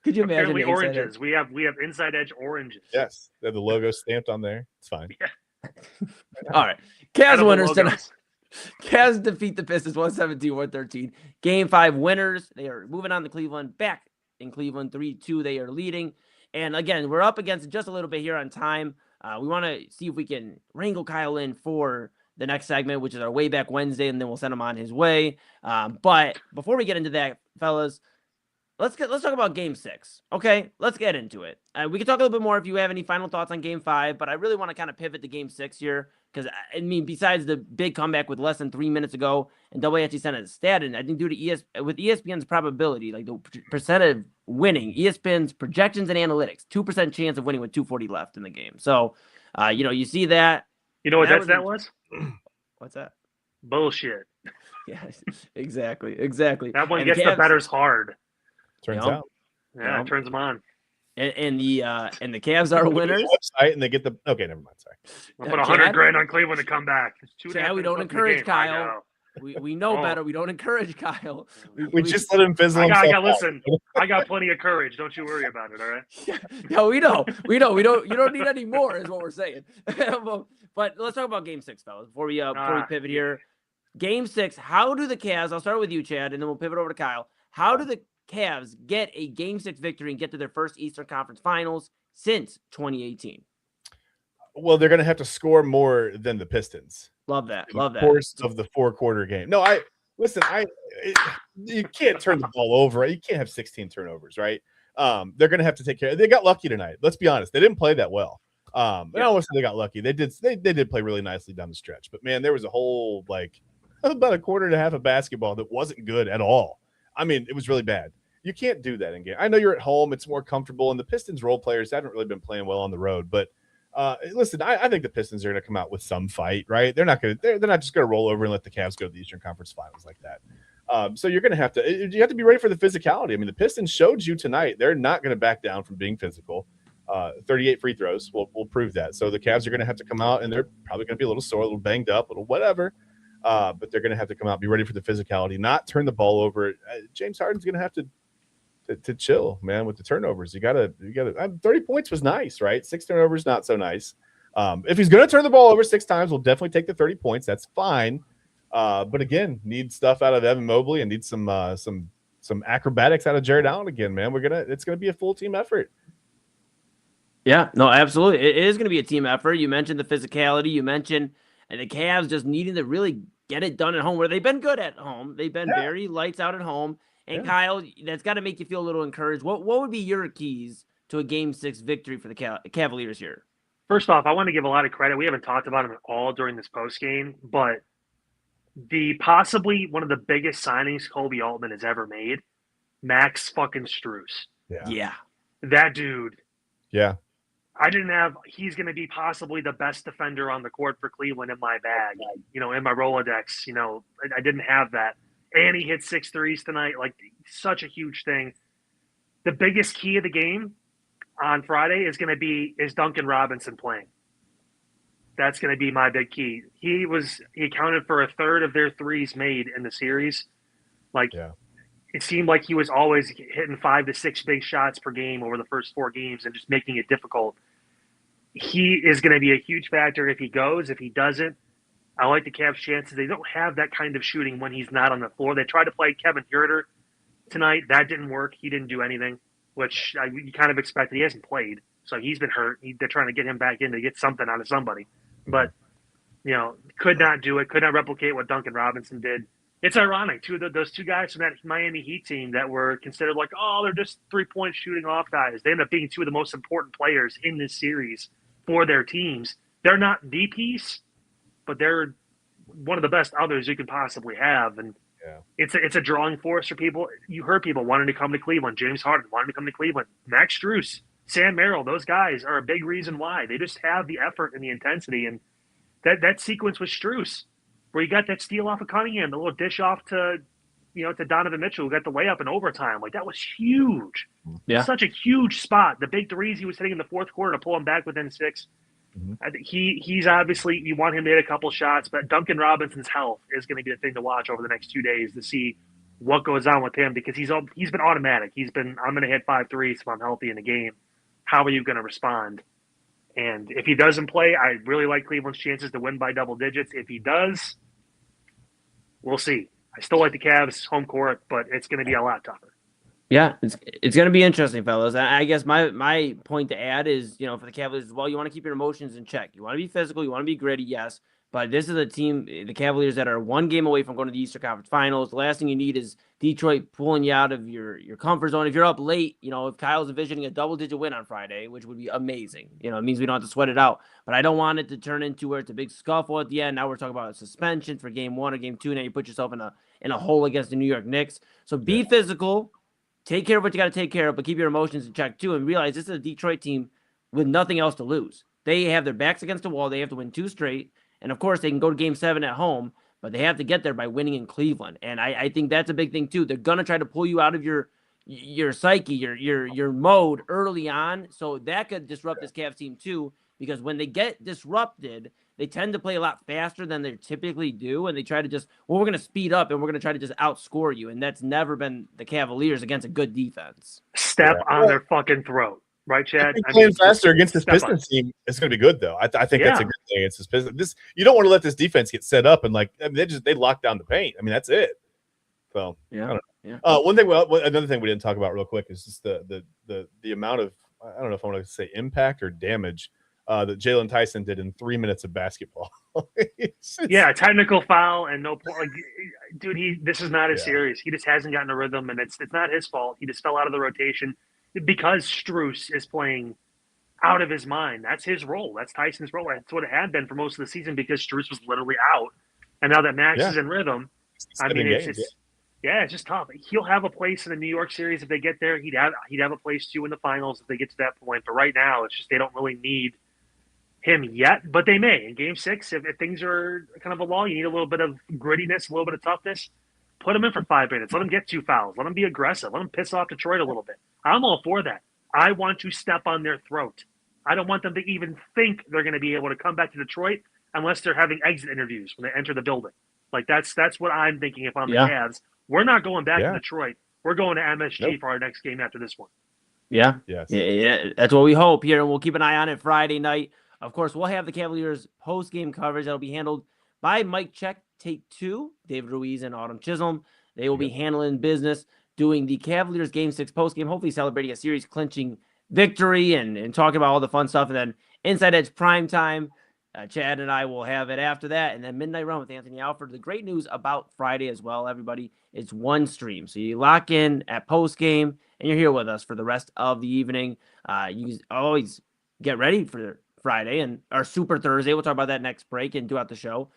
Could you imagine? Apparently oranges. We have Inside Edge oranges. Yes, they have the logo stamped on there. It's fine. Yeah. All right, Cavs winners tonight. Cavs defeat the Pistons 117-113. Game 5 winners. They are moving on to Cleveland. Back in Cleveland 3-2. They are leading. And again, we're up against just a little bit here on time. We want to see if we can wrangle Kyle in for the next segment, which is our Wayback Wednesday, and then we'll send him on his way. But before we get into that, fellas, let's talk about Game 6. Okay, let's get into it. We can talk a little bit more if you have any final thoughts on Game 5, but I really want to kind of pivot to Game 6 here because, I mean, besides the big comeback with less than 3 minutes ago, and Double A actually sent a stat in, I think due to with ESPN's probability, the percent of winning, ESPN's projections and analytics, 2% chance of winning with 2:40 left in the game. So, you see that. You know what that was? What's that? Bullshit. Yeah, exactly. That one gets the bettors hard. Turns out. Yeah, it turns them on. And the Cavs are winners. Website and they get the never mind. Sorry. We'll put $100,000 on Cleveland to come back. Chad, we don't encourage Kyle. We know better. We don't encourage Kyle. We just let him fizzle. Listen, I got plenty of courage. Don't you worry about it. All right. No, we know. We don't. You don't need any more, is what we're saying. But let's talk about Game 6, fellas. Before we pivot here, Game 6. How do the Cavs? I'll start with you, Chad, and then we'll pivot over to Kyle. How do the Cavs get a Game 6 victory and get to their first Eastern Conference Finals since 2018? Well, they're going to have to score more than the Pistons. Love that. Love that. Course of the 4-quarter game. No, you can't turn the ball over. You can't have 16 turnovers, right? They're going to have to take care. They got lucky tonight. Let's be honest. They didn't play that well. I don't want to say they got lucky. They did play really nicely down the stretch. But man, there was a whole about a quarter and a half of basketball that wasn't good at all. I mean, it was really bad. You can't do that in game. I know you're at home. It's more comfortable. And the Pistons role players haven't really been playing well on the road. But listen, I think the Pistons are going to come out with some fight, right? They're not just going to roll over and let the Cavs go to the Eastern Conference Finals like that. So you're going to have to be ready for the physicality. I mean, the Pistons showed you tonight they're not going to back down from being physical. 38 free throws will prove that. So the Cavs are going to have to come out, and they're probably going to be a little sore, a little banged up, a little whatever. But they're going to have to come out, be ready for the physicality, not turn the ball over. James Harden's going to have to chill, man, with the turnovers. You gotta 30 points was nice, right? 6 turnovers, not so nice. If he's going to turn the ball over 6 times, we'll definitely take the 30 points. That's fine. But again, need stuff out of Evan Mobley and need some acrobatics out of Jared Allen again, man. It's gonna be a full team effort. Yeah, no, absolutely. It is going to be a team effort. You mentioned the physicality. You mentioned the Cavs just needing to really get it done at home, where they've been good at home. They've been very lights out at home. And Kyle, that's got to make you feel a little encouraged. What would be your keys to a Game 6 victory for the Cavaliers here? First off, I want to give a lot of credit. We haven't talked about him at all during this postgame, but possibly one of the biggest signings Kobe Altman has ever made, Max fucking Strus. Yeah. That dude. Yeah. He's going to be possibly the best defender on the court for Cleveland in my bag, in my Rolodex. I didn't have that. And he hit 6 threes tonight. Such a huge thing. The biggest key of the game on Friday is Duncan Robinson playing. That's going to be my big key. He accounted for a third of their threes made in the series. It seemed like he was always hitting 5 to 6 big shots per game over the first 4 games and just making it difficult. He is going to be a huge factor if he goes. If he doesn't, I like the Cavs' chances. They don't have that kind of shooting when he's not on the floor. They tried to play Kevin Huerter tonight. That didn't work. He didn't do anything, which you kind of expected. He hasn't played, so he's been hurt. They're trying to get him back in to get something out of somebody. But, could not do it, could not replicate what Duncan Robinson did. It's ironic, too, that those 2 guys from that Miami Heat team that were considered they're just 3-point shooting off guys. They end up being 2 of the most important players in this series for their teams. They're not the piece, but they're one of the best others you can possibly have. And it's a drawing force for people. You heard people wanting to come to Cleveland. James Harden wanted to come to Cleveland. Max Strus, Sam Merrill, those guys are a big reason why. They just have the effort and the intensity. And that sequence with Strus, where you got that steal off of Cunningham, the little dish off to Donovan Mitchell, who got the layup in overtime. That was huge. Yeah. Such a huge spot. The big threes he was hitting in the fourth quarter to pull him back within 6. Mm-hmm. I think he's obviously, you want him to hit a couple shots, but Duncan Robinson's health is going to be the thing to watch over the next 2 days to see what goes on with him, because he's been automatic. I'm going to hit 5 threes if I'm healthy in the game. How are you going to respond? And if he doesn't play, I really like Cleveland's chances to win by double digits. If he does, we'll see. I still like the Cavs home court, but it's going to be a lot tougher. Yeah, it's going to be interesting, fellas. I guess my point to add is, for the Cavaliers as well, you want to keep your emotions in check. You want to be physical. You want to be gritty, yes. But this is a team, the Cavaliers, that are 1 game away from going to the Eastern Conference Finals. The last thing you need is Detroit pulling you out of your comfort zone. If you're up late, if Kyle's envisioning a double-digit win on Friday, which would be amazing, it means we don't have to sweat it out. But I don't want it to turn into where it's a big scuffle at the end. Now we're talking about a suspension for Game 1 or Game 2. Now you put yourself in a hole against the New York Knicks. So be physical. Take care of what you got to take care of, but keep your emotions in check too, and realize this is a Detroit team with nothing else to lose. They have their backs against the wall. They have to win 2 straight, and of course they can go to Game 7 at home, but they have to get there by winning in Cleveland. And I think that's a big thing too. They're gonna try to pull you out of your psyche, your mode early on, so that could disrupt this Cavs team too. Because when they get disrupted, they tend to play a lot faster than they typically do, and they try to we're going to speed up, and we're going to try to just outscore you, and that's never been the Cavaliers against a good defense. Step on their fucking throat, right, Chad? Playing faster against this Pistons team is going to be good, though. I think that's a good thing. It's this Pistons. You don't want to let this defense get set up and they lock down the paint. I mean, that's it. So Yeah. I don't Yeah. know. Another thing we didn't talk about real quick is just the amount of, I don't know if I want to say impact or damage that Jalen Tyson did in 3 minutes of basketball. Yeah, technical foul and no point. Like, dude, this is not as Yeah. serious. He just hasn't gotten a rhythm, and it's not his fault. He just fell out of the rotation because Strus is playing out of his mind. That's his role. That's Tyson's role. That's what it had been for most of the season because Strus was literally out, and now that Max is in rhythm, I mean, it's just tough. He'll have a place in the New York series if they get there. He'd have a place too in the finals if they get to that point. But right now, it's just they don't really need him yet, but they may in Game 6 if things are kind of a lull. You need a little bit of grittiness, a little bit of toughness. Put him in for 5 minutes. Let him get 2 fouls. Let him be aggressive. Let him piss off Detroit a little bit. I'm all for that. I want to step on their throat. I don't want them to even think they're going to be able to come back to Detroit unless they're having exit interviews when they enter the building. Like that's what I'm thinking if I'm the Cavs. We're not going back to Detroit. We're going to MSG for our next game after this one. Yeah. Yes. Yeah. That's what we hope here, and we'll keep an eye on it Friday night. Of course, we'll have the Cavaliers post-game coverage that'll be handled by Mike Check, Take 2, David Ruiz, and Autumn Chisholm. They will be handling business, doing the Cavaliers Game 6 post-game, hopefully celebrating a series-clinching victory and talking about all the fun stuff. And then Inside Edge Primetime, Chad and I will have it after that. And then Midnight Run with Anthony Alford. The great news about Friday as well, everybody, it's one stream. So you lock in at post-game, and you're here with us for the rest of the evening. You always get ready for Friday and our Super Thursday. We'll talk about that next break and throughout the show.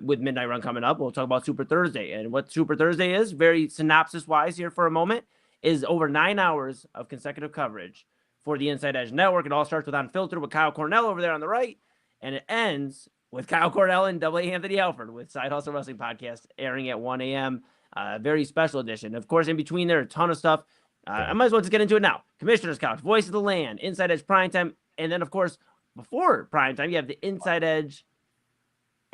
With Midnight Run coming up, we'll talk about Super Thursday. And what Super Thursday is, very synopsis-wise here for a moment, is over 9 hours of consecutive coverage for the Inside Edge Network. It all starts with Unfiltered with Kyle Cornell over there on the right, and it ends with Kyle Cornell and Double A Anthony Alford with Side Hustle Wrestling Podcast airing at 1 a.m. Very special edition. Of course, in between there, a ton of stuff. I might as well just get into it now. Commissioner's Couch, Voice of the Land, Inside Edge Primetime, and then, of course, before Primetime, you have the Inside Edge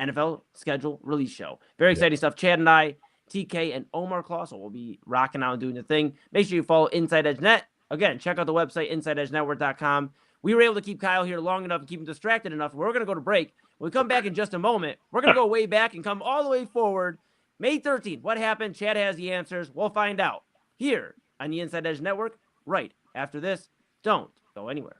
NFL schedule release show. Very exciting stuff. Chad and I, TK, and Omar Clausel will be rocking out and doing the thing. Make sure you follow Inside Edge Net. Again, check out the website, InsideEdgeNetwork.com. We were able to keep Kyle here long enough and keep him distracted enough. We're going to go to break. When we come back in just a moment, we're going to go way back and come all the way forward. May 13th, what happened? Chad has the answers. We'll find out here on the Inside Edge Network right after this. Don't go anywhere.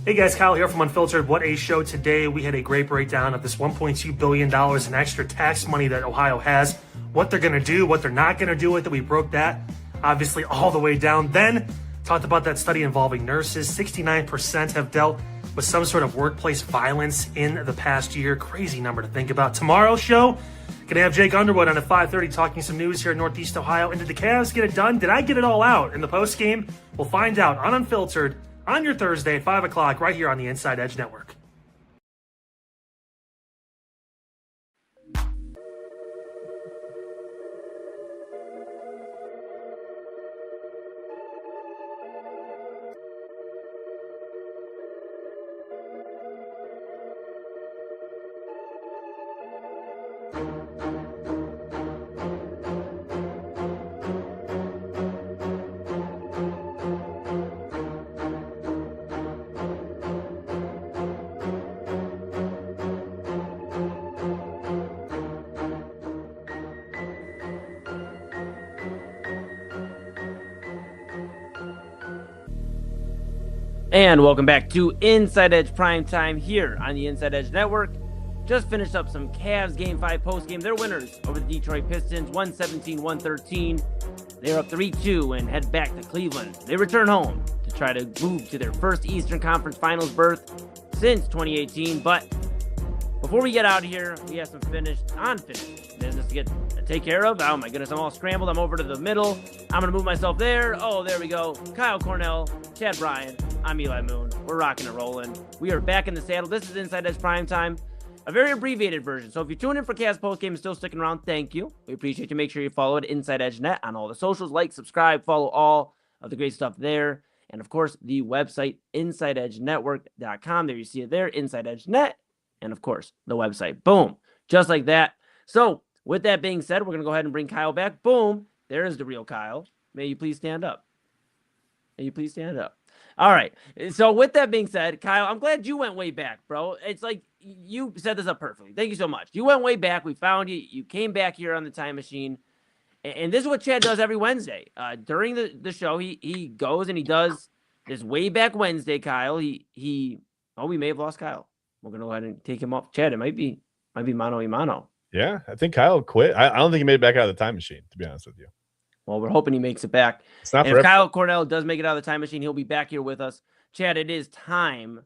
Hey guys, Kyle here from Unfiltered. What a show today. We had a great breakdown of this $1.2 billion in extra tax money that Ohio has, what they're going to do, what they're not going to do with it. We broke that obviously all the way down. Then talked about that study involving nurses. 69% have dealt with some sort of workplace violence in the past year. Crazy number to think about. Tomorrow's show, going to have Jake Underwood on at 5:30 talking some news here in Northeast Ohio. And did the Cavs get it done? Did I get it all out in the postgame? We'll find out on Unfiltered on your Thursday at 5 o'clock right here on the Inside Edge Network. And welcome back to Inside Edge Primetime here on the Inside Edge Network. Just finished up some Cavs Game 5 postgame. They're winners over the Detroit Pistons, 117-113. They're up 3-2 and head back to Cleveland. They return home to try to move to their first Eastern Conference Finals berth since 2018. But before we get out of here, we have some unfinished business to take care of. Oh my goodness, I'm all scrambled. I'm over to the middle. I'm going to move myself there. Oh, there we go. Kyle Cornell, Chad Bryan. I'm Eli Moon. We're rocking and rolling. We are back in the saddle. This is Inside Edge Primetime, a very abbreviated version. So if you're tuning in for Cavs postgame and still sticking around, thank you. We appreciate you. Make sure you follow it Inside Edge Net on all the socials. Like, subscribe, follow all of the great stuff there. And of course, the website, InsideEdgeNetwork.com. There you see it there, Inside Edge Net. And of course, the website. Boom. Just like that. So with that being said, we're going to go ahead and bring Kyle back. Boom. There is the real Kyle. May you please stand up. May you please stand up. All right. So with that being said, Kyle, I'm glad you went way back, bro. It's like you set this up perfectly. Thank you so much. You went way back. We found you. You came back here on the time machine. And this is what Chad does every Wednesday. During the show, he goes and he does this Wayback Wednesday, Kyle. We may have lost Kyle. We're going to go ahead and take him off. Chad, it might be mano y mano. Yeah, I think Kyle quit. I don't think he made it back out of the time machine, to be honest with you. Well, we're hoping he makes it back. It's not and if Kyle Cornell does make it out of the time machine, he'll be back here with us. Chad, it is time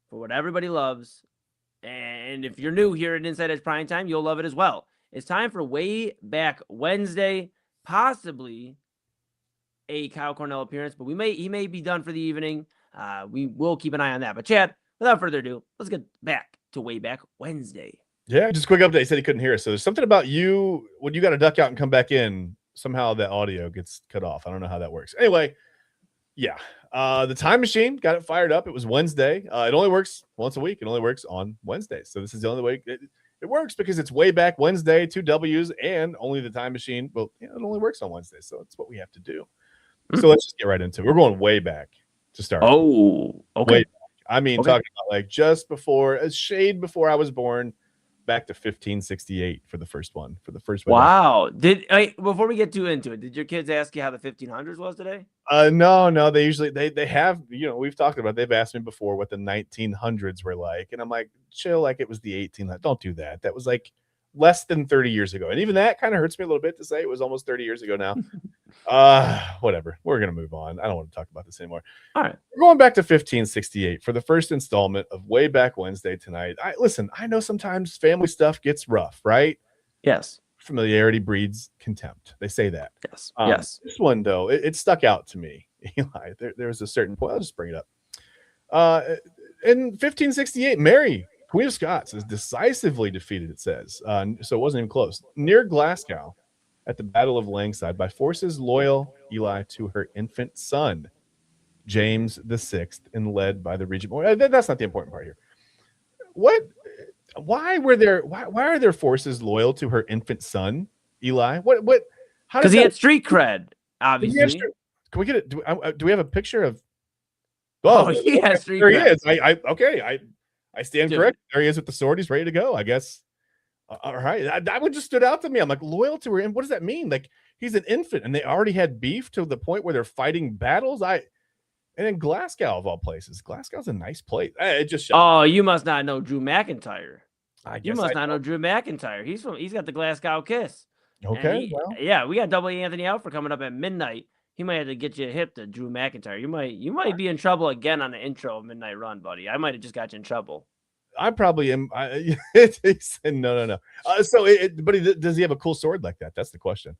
for what everybody loves. And if you're new here at Inside Edge Primetime, you'll love it as well. It's time for Wayback Wednesday, possibly a Kyle Cornell appearance, but he may be done for the evening. We will keep an eye on that. But Chad, without further ado, let's get back to Wayback Wednesday. Yeah, just a quick update. He said he couldn't hear us. So there's something about you when you got to duck out and come back in. Somehow that audio gets cut off. I don't know how that works. Anyway, yeah. The time machine got it fired up. It was Wednesday. It only works once a week. It only works on Wednesdays. So this is the only way it works because it's Wayback Wednesday, 2 W's, and only the time machine. Well, it only works on Wednesdays. So that's what we have to do. So let's just get right into it. We're going way back to start. Oh, okay. Way back. I mean, talking about like just before, a shade before I was born. Back to 1568 for the first one. Wow. Before we get too into it, did your kids ask you how the 1500s was today? No. They usually they have, we've talked about it. They've asked me before what the 1900s were like, and I'm like, chill, like it was the 1800s. Don't do that. That was like less than 30 years ago, and even that kind of hurts me a little bit to say it was almost 30 years ago now. Whatever. We're gonna move on. I don't want to talk about this anymore. All right, we're going back to 1568 for the first installment of Wayback Wednesday tonight. I know sometimes family stuff gets rough, right? Yes. Familiarity breeds contempt. They say that. Yes. Yes. This one though, it stuck out to me. Eli, there was a certain point. I'll just bring it up. In 1568, Mary, Queen of Scots, is decisively defeated. It says so. It wasn't even close. Near Glasgow, at the Battle of Langside, by forces loyal, Eli, to her infant son, James VI, and led by the regent. That's not the important part here. Why are there forces loyal to her infant son, Eli? Because he had street cred, obviously. Can we get it? Do we have a picture of? Oh, he has street there cred. He is. I stand correct. There he is with the sword. He's ready to go, I guess. All right. That one just stood out to me. I'm like, loyal to her. And what does that mean? Like, he's an infant and they already had beef to the point where they're fighting battles. And in Glasgow, of all places, Glasgow's a nice place. It just Oh, you must not know Drew McIntyre. I You guess must I not know don't. Drew McIntyre. He's got the Glasgow kiss. And Okay, well, yeah, we got double Anthony Alford coming up at midnight. He might have to get you hip to Drew McIntyre. You might be in trouble again on the intro of Midnight Run, buddy. I might have just got you in trouble. I probably am. He said no. But does he have a cool sword like that? That's the question.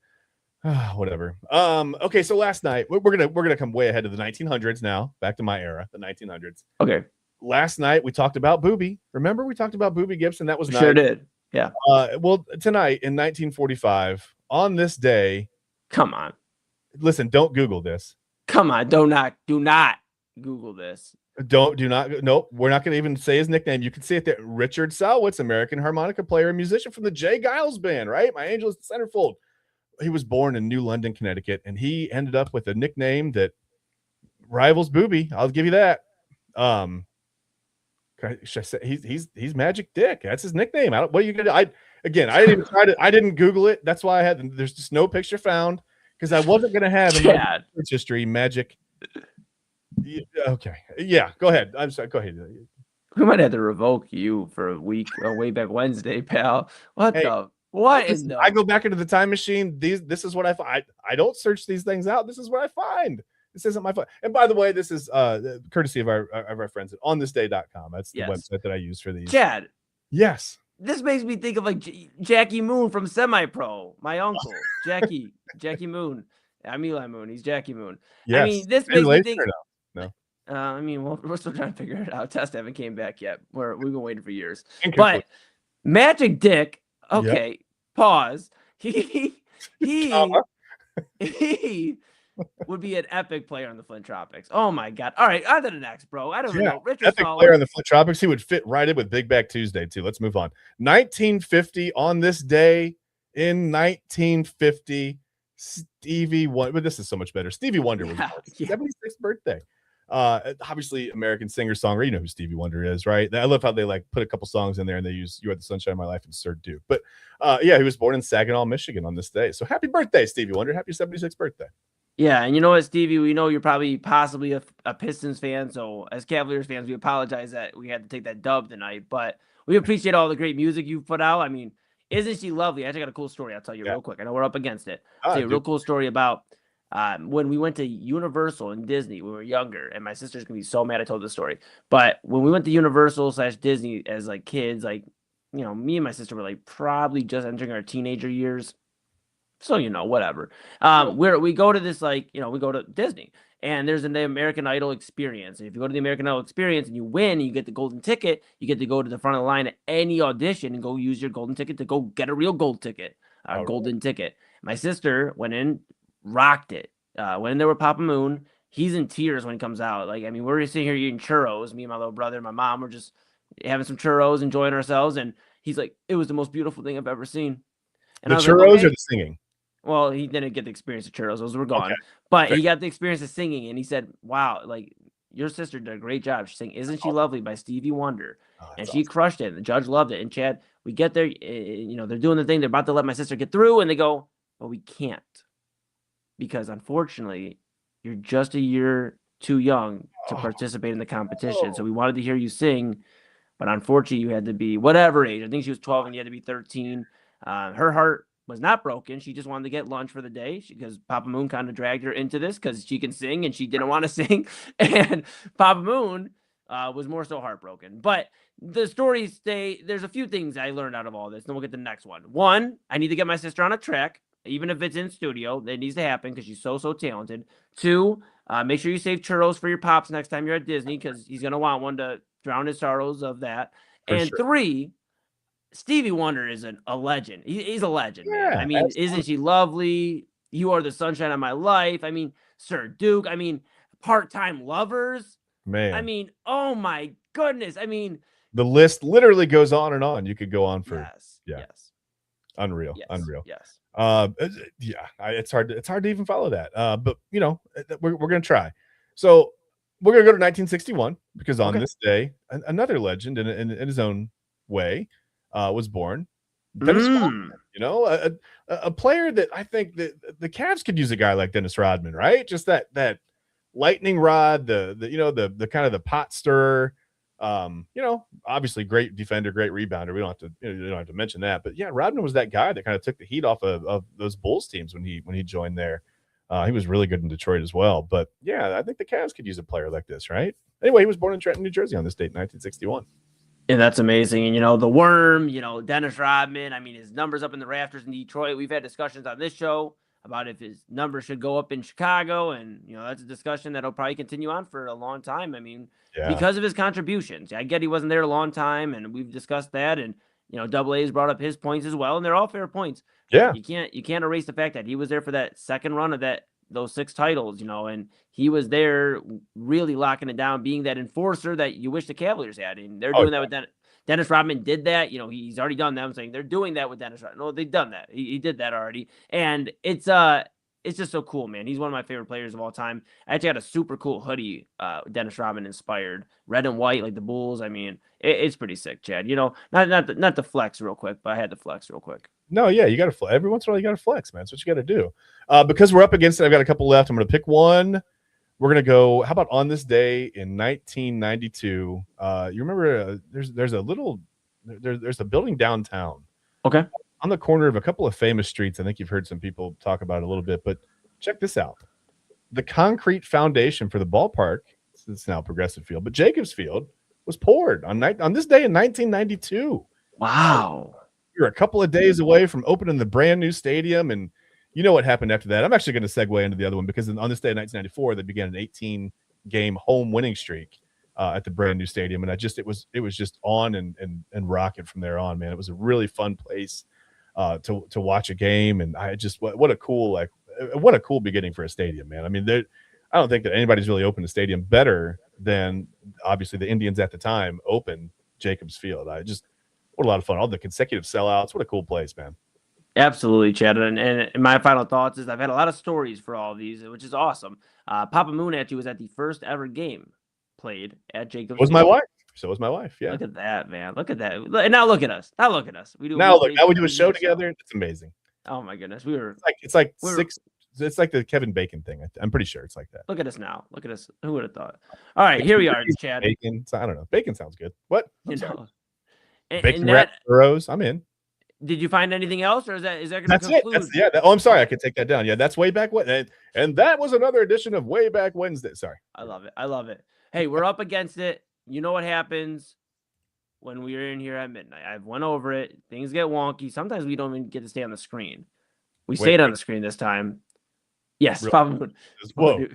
Whatever. Okay, so last night we're gonna come way ahead of the 1900s now. Back to my era, the 1900s. Okay. Last night we talked about Boobie. Remember we talked about Boobie Gibson? That was nice. Sure did. Yeah. Well, tonight in 1945, on this day. Come on. Listen, don't Google this. Come on, do not Google this. Do not. Nope. We're not going to even say his nickname. You can see it there. Richard Salwitz, American harmonica player and musician from the Jay Giles Band, right? My Angel is the centerfold. He was born in New London, Connecticut, and he ended up with a nickname that rivals Boobie. I'll give you that. Should I say he's Magic Dick? That's his nickname. What are you gonna? I didn't even try to. I didn't Google it. That's why there's just no picture found because I wasn't gonna have in my search history Magic. Okay, yeah, go ahead. I'm sorry. Go ahead. We might have to revoke you for a week on Wayback Wednesday, pal. What? I go back into the time machine. This is what I find. I don't search these things out. This is what I find. This isn't my fault. And by the way, this is courtesy of our friends at onthisday.com. That's the website that I use for these. Chad. Yes. This makes me think of like Jackie Moon from Semi-Pro. My uncle, Jackie Moon. I'm Eli Moon. He's Jackie Moon. Yes. I mean, this makes me think. No. I mean, we're still trying to figure it out. Test haven't came back yet. We've been waiting for years. Incomplete. But Magic Dick. Okay. Yep. Pause. He would be an epic player in the Flint Tropics. Oh my God. All right, on to the next, bro. I don't even know. Richard epic player in the Flint Tropics. He would fit right in with Big Back Tuesday too. Let's move on. 1950 on this day in 1950, Stevie Wonder. But this is so much better. Stevie Wonder was his 76th birthday. Obviously American singer-songwriter. You know who Stevie Wonder is, right? I love how they like put a couple songs in there and they use "You Are the Sunshine of My Life" and "Sir Duke." But he was born in Saginaw, Michigan on this day. So happy birthday, Stevie Wonder. Happy 76th birthday. Yeah, and you know what, Stevie? We know you're possibly a Pistons fan, so as Cavaliers fans, we apologize that we had to take that dub tonight, but we appreciate all the great music you've put out. I mean, isn't she lovely? I actually got a cool story I'll tell you real quick. I know we're up against it. I'll tell you a real cool story about when we went to Universal and Disney when we were younger, and my sister's going to be so mad I told this story, but when we went to Universal/Disney as like kids, like, you know, me and my sister were like probably just entering our teenager years. So, you know, whatever. We go to this, like, you know, we go to Disney and there's an American Idol experience. And if you go to the American Idol experience and you win and you get the golden ticket, you get to go to the front of the line at any audition and go use your golden ticket to go get a real gold ticket, golden ticket. My sister went in, rocked it. Went in there with Papa Moon. He's in tears when he comes out. Like, I mean, we're sitting here eating churros. Me and my little brother and my mom were just having some churros, enjoying ourselves. And he's like, it was the most beautiful thing I've ever seen. And the churros or the singing? Well, he didn't get the experience of churros; those were gone. Okay. But he got the experience of singing, and he said, "Wow, like your sister did a great job. She sang 'Isn't She Lovely' by Stevie Wonder, and she crushed it. And the judge loved it." And Chad, we get there, you know, they're doing the thing. They're about to let my sister get through, and they go, "But we can't, because unfortunately, you're just a year too young to participate in the competition. So we wanted to hear you sing, but unfortunately, you had to be whatever age. I think she was 12, and you had to be 13. Her heart was not broken. She just wanted to get lunch for the day because Papa Moon kind of dragged her into this because she can sing and she didn't want to sing. And Papa Moon was more so heartbroken. But the stories there's a few things I learned out of all this. Then we'll get to the next one. One, I need to get my sister on a track, even if it's in studio. That needs to happen because she's so talented. Two, make sure you save churros for your pops next time you're at Disney because he's going to want one to drown his sorrows of that. And three, Stevie Wonder is a legend. He's a legend, man. I mean, isn't she lovely? You Are the Sunshine of My Life. I mean, Sir Duke. I mean, Part-Time Lovers. Man. I mean, oh my goodness. I mean, the list literally goes on and on. You could go on for yes. Unreal. Yes. It's hard to even follow that. But you know, we're gonna try. So we're gonna go to 1961 because on this day, another legend in his own way was born. Dennis Rodman, you know, a player that I think that the Cavs could use a guy like Dennis Rodman, right? Just that lightning rod, the kind of the pot stirrer. Obviously great defender, great rebounder. We don't have to mention that. But yeah, Rodman was that guy that kind of took the heat off of those Bulls teams when he joined there. He was really good in Detroit as well. But yeah, I think the Cavs could use a player like this, right? Anyway, he was born in Trenton, New Jersey on this date, 1961. And that's amazing. And, the Worm, Dennis Rodman, I mean, his numbers up in the rafters in Detroit. We've had discussions on this show about if his numbers should go up in Chicago. And, that's a discussion that'll probably continue on for a long time. I mean, because of his contributions. I get he wasn't there a long time, and we've discussed that. And, Double A's brought up his points as well, and they're all fair points. Yeah. You can't erase the fact that he was there for that second run of those 6 titles, and he was there really locking it down, being that enforcer that you wish the Cavaliers had. And they're doing that with Dennis Rodman did that. He's already done that. I'm saying they're doing that with Dennis Rodman. No, they've done that. He did that already. And it's just so cool, man. He's one of my favorite players of all time. I actually got a super cool hoodie, Dennis Rodman inspired, red and white like the Bulls. I mean, it's pretty sick, Chad. Not the flex real quick, but I had to flex real quick. No, yeah, you got to flex. Every once in a while, you got to flex, man. That's what you got to do. Because we're up against it, I've got a couple left. I'm going to pick one. We're going to go, how about on this day in 1992? You remember there's a building downtown. Okay. On the corner of a couple of famous streets. I think you've heard some people talk about it a little bit, but check this out. The concrete foundation for the ballpark, it's now Progressive Field, but Jacobs Field was poured on this day in 1992. Wow. You're a couple of days away from opening the brand new stadium, and you know what happened after that. I'm actually going to segue into the other one because on this day in 1994, they began an 18-game home winning streak at the brand new stadium, and it was just on and rocking from there on, man. It was a really fun place to watch a game, and I just what a cool beginning for a stadium, man. I mean, I don't think that anybody's really opened a stadium better than obviously the Indians at the time opened Jacobs Field. What a lot of fun. All the consecutive sellouts. What a cool place, man. Absolutely, Chad. And my final thoughts is I've had a lot of stories for all of these, which is awesome. Papa Moon actually was at the first ever game played at Jacobs Was Field. my wife. So was my wife. Yeah. Look at that, man. Look at that. And now look at us. We do now we do a show together. It's amazing. Oh my goodness. It's like the Kevin Bacon thing. I'm pretty sure it's like that. Look at us now. Look at us. Who would have thought? All right, here we are, Chad. Bacon. I don't know. Bacon sounds good. What? Bacon And wrap burros. I'm in. Did you find anything else, or is that going to conclude? I'm sorry. I could take that down. Yeah, that's Wayback Wednesday. And that was another edition of Wayback Wednesday. Sorry. I love it. Hey, we're up against it. You know what happens when we're in here at midnight. I've went over it. Things get wonky. Sometimes we don't even get to stay on the screen. We stayed on the screen this time. Yes, really? Probably. Whoa.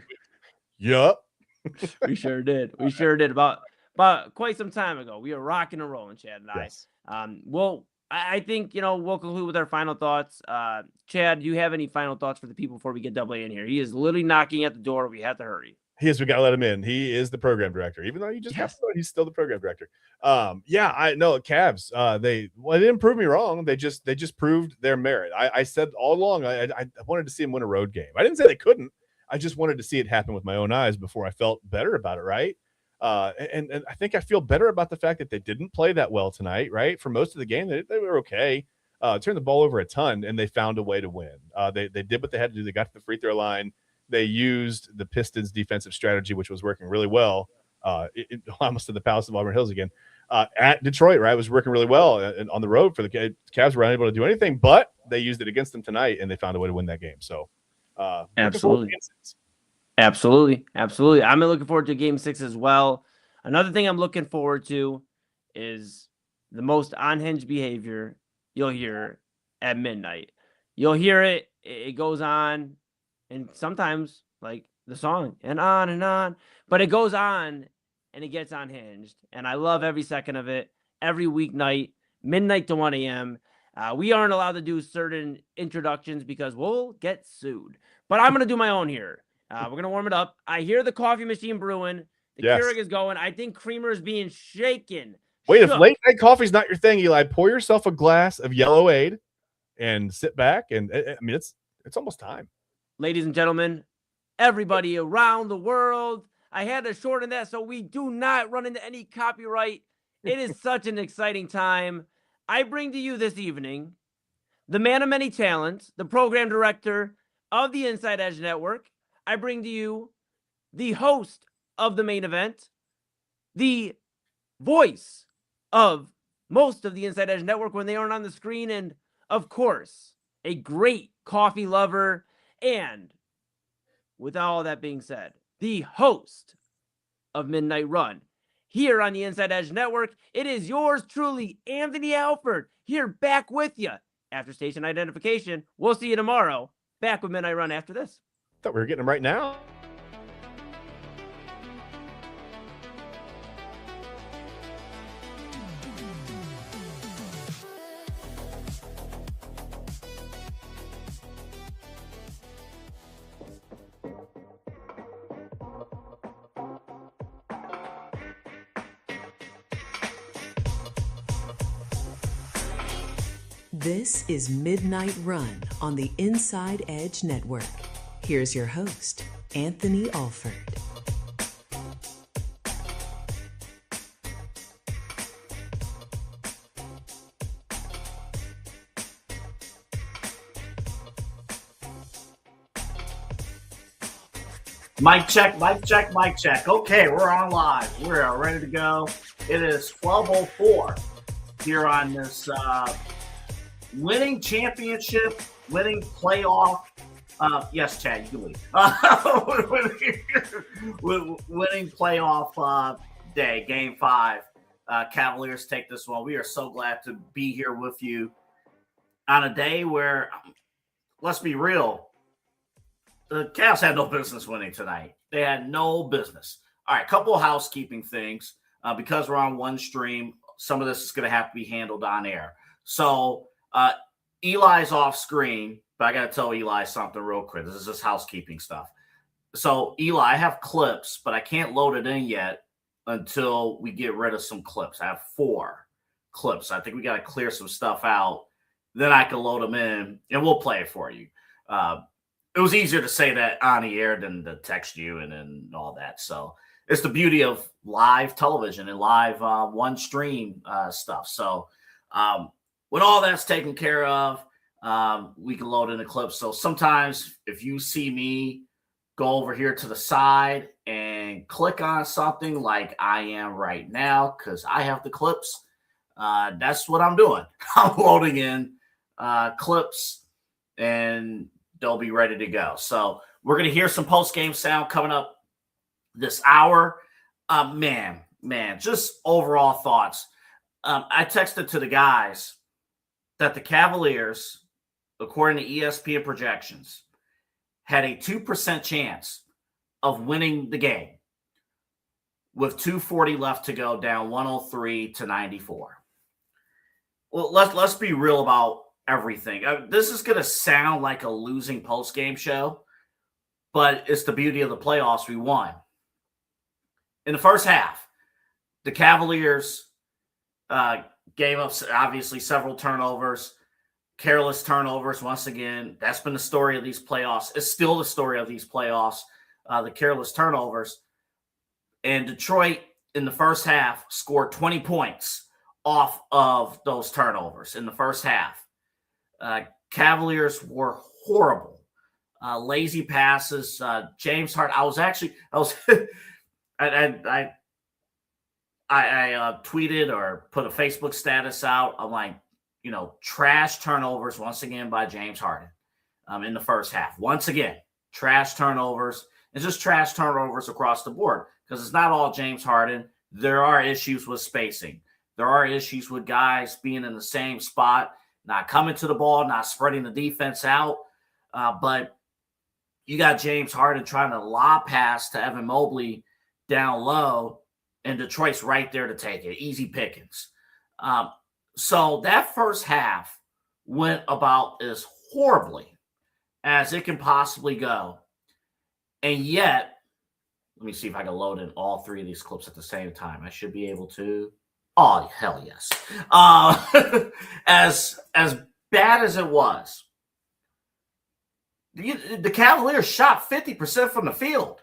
Yup. We sure did. About quite some time ago. We were rocking and rolling, Chad and yes. I think, we'll conclude with our final thoughts. Chad, do you have any final thoughts for the people before we get Double A in here? He is literally knocking at the door. We have to hurry. We got to let him in. He is the program director, even though he's still the program director. I know Cavs. They didn't prove me wrong. They just proved their merit. I said all along, I wanted to see him win a road game. I didn't say they couldn't. I just wanted to see it happen with my own eyes before I felt better about it. Right. And I think I feel better about the fact that they didn't play that well tonight, right? For most of the game, they were okay. Turned the ball over a ton, and they found a way to win. They did what they had to do. They got to the free throw line. They used the Pistons' defensive strategy, which was working really well. Almost to the Palace of Auburn Hills again. At Detroit, right, was working really well. And on the road for the Cavs were unable to do anything, but they used it against them tonight, and they found a way to win that game. So, absolutely. I'm looking forward to Game 6 as well. Another thing I'm looking forward to is the most unhinged behavior you'll hear at midnight. You'll hear it. It goes on, and sometimes like the song and on, but it goes on and it gets unhinged. And I love every second of it. Every weeknight, midnight to 1 a.m. We aren't allowed to do certain introductions because we'll get sued. But I'm going to do my own here. We're going to warm it up. I hear the coffee machine brewing. The Keurig is going. I think Creamer is being shaken. Wait, if late night coffee's not your thing, Eli, pour yourself a glass of Yellow Aid and sit back. And I mean, it's almost time. Ladies and gentlemen, everybody around the world, I had to shorten that so we do not run into any copyright. It is such an exciting time. I bring to you this evening the man of many talents, the program director of the InsideEdge Network. I bring to you the host of the main event, the voice of most of the Inside Edge Network when they aren't on the screen, and of course, a great coffee lover. And with all that being said, the host of Midnight Run here on the Inside Edge Network, it is yours truly, Anthony Alford, here back with you after station identification. We'll see you tomorrow, back with Midnight Run after this. Thought we were getting them right now. This is Midnight Run on the Inside Edge Network. Here's your host, Anthony Alford. Mic check, mic check, mic check. Okay, we're on live. We're ready to go. It is 12:04 here on this winning championship, winning playoff. Yes, Chad, you can leave. Winning playoff day, Game 5. Cavaliers take this one. We are so glad to be here with you on a day where, let's be real, the Cavs had no business winning tonight. They had no business. All right, a couple of housekeeping things. Because we're on one stream, some of this is going to have to be handled on air. So Eli's off screen, but I got to tell Eli something real quick. This is just housekeeping stuff. So Eli, I have clips, but I can't load it in yet until we get rid of some clips. I have 4 clips. I think we got to clear some stuff out. Then I can load them in, and we'll play it for you. It was easier to say that on the air than to text you and all that. So it's the beauty of live television and live one stream stuff. So when all that's taken care of, we can load in the clips. So sometimes if you see me go over here to the side and click on something like I am right now, because I have the clips, that's what I'm doing. I'm loading in clips and they'll be ready to go. So we're going to hear some post-game sound coming up this hour. Man, just overall thoughts. I texted to the guys that the Cavaliers, according to ESPN projections, had a 2% chance of winning the game with 2:40 left to go, down 103-94. Well, let's be real about everything. This is going to sound like a losing post-game show, but it's the beauty of the playoffs. We won. In the first half, the Cavaliers gave up, obviously, several turnovers, careless turnovers. Once again, that's been the story of these playoffs. It's still the story of these playoffs, the careless turnovers. And Detroit, in the first half, scored 20 points off of those turnovers in the first half. Cavaliers were horrible. Lazy passes. James Harden. I tweeted or put a Facebook status out. I'm like, trash turnovers once again by James Harden in the first half. Once again, trash turnovers. It's just trash turnovers across the board because it's not all James Harden. There are issues with spacing. There are issues with guys being in the same spot, not coming to the ball, not spreading the defense out. But you got James Harden trying to lob pass to Evan Mobley down low, and Detroit's right there to take it. Easy pickings. So that first half went about as horribly as it can possibly go. And yet, let me see if I can load in all 3 of these clips at the same time. I should be able to. Oh, hell yes. As bad as it was, the Cavaliers shot 50% from the field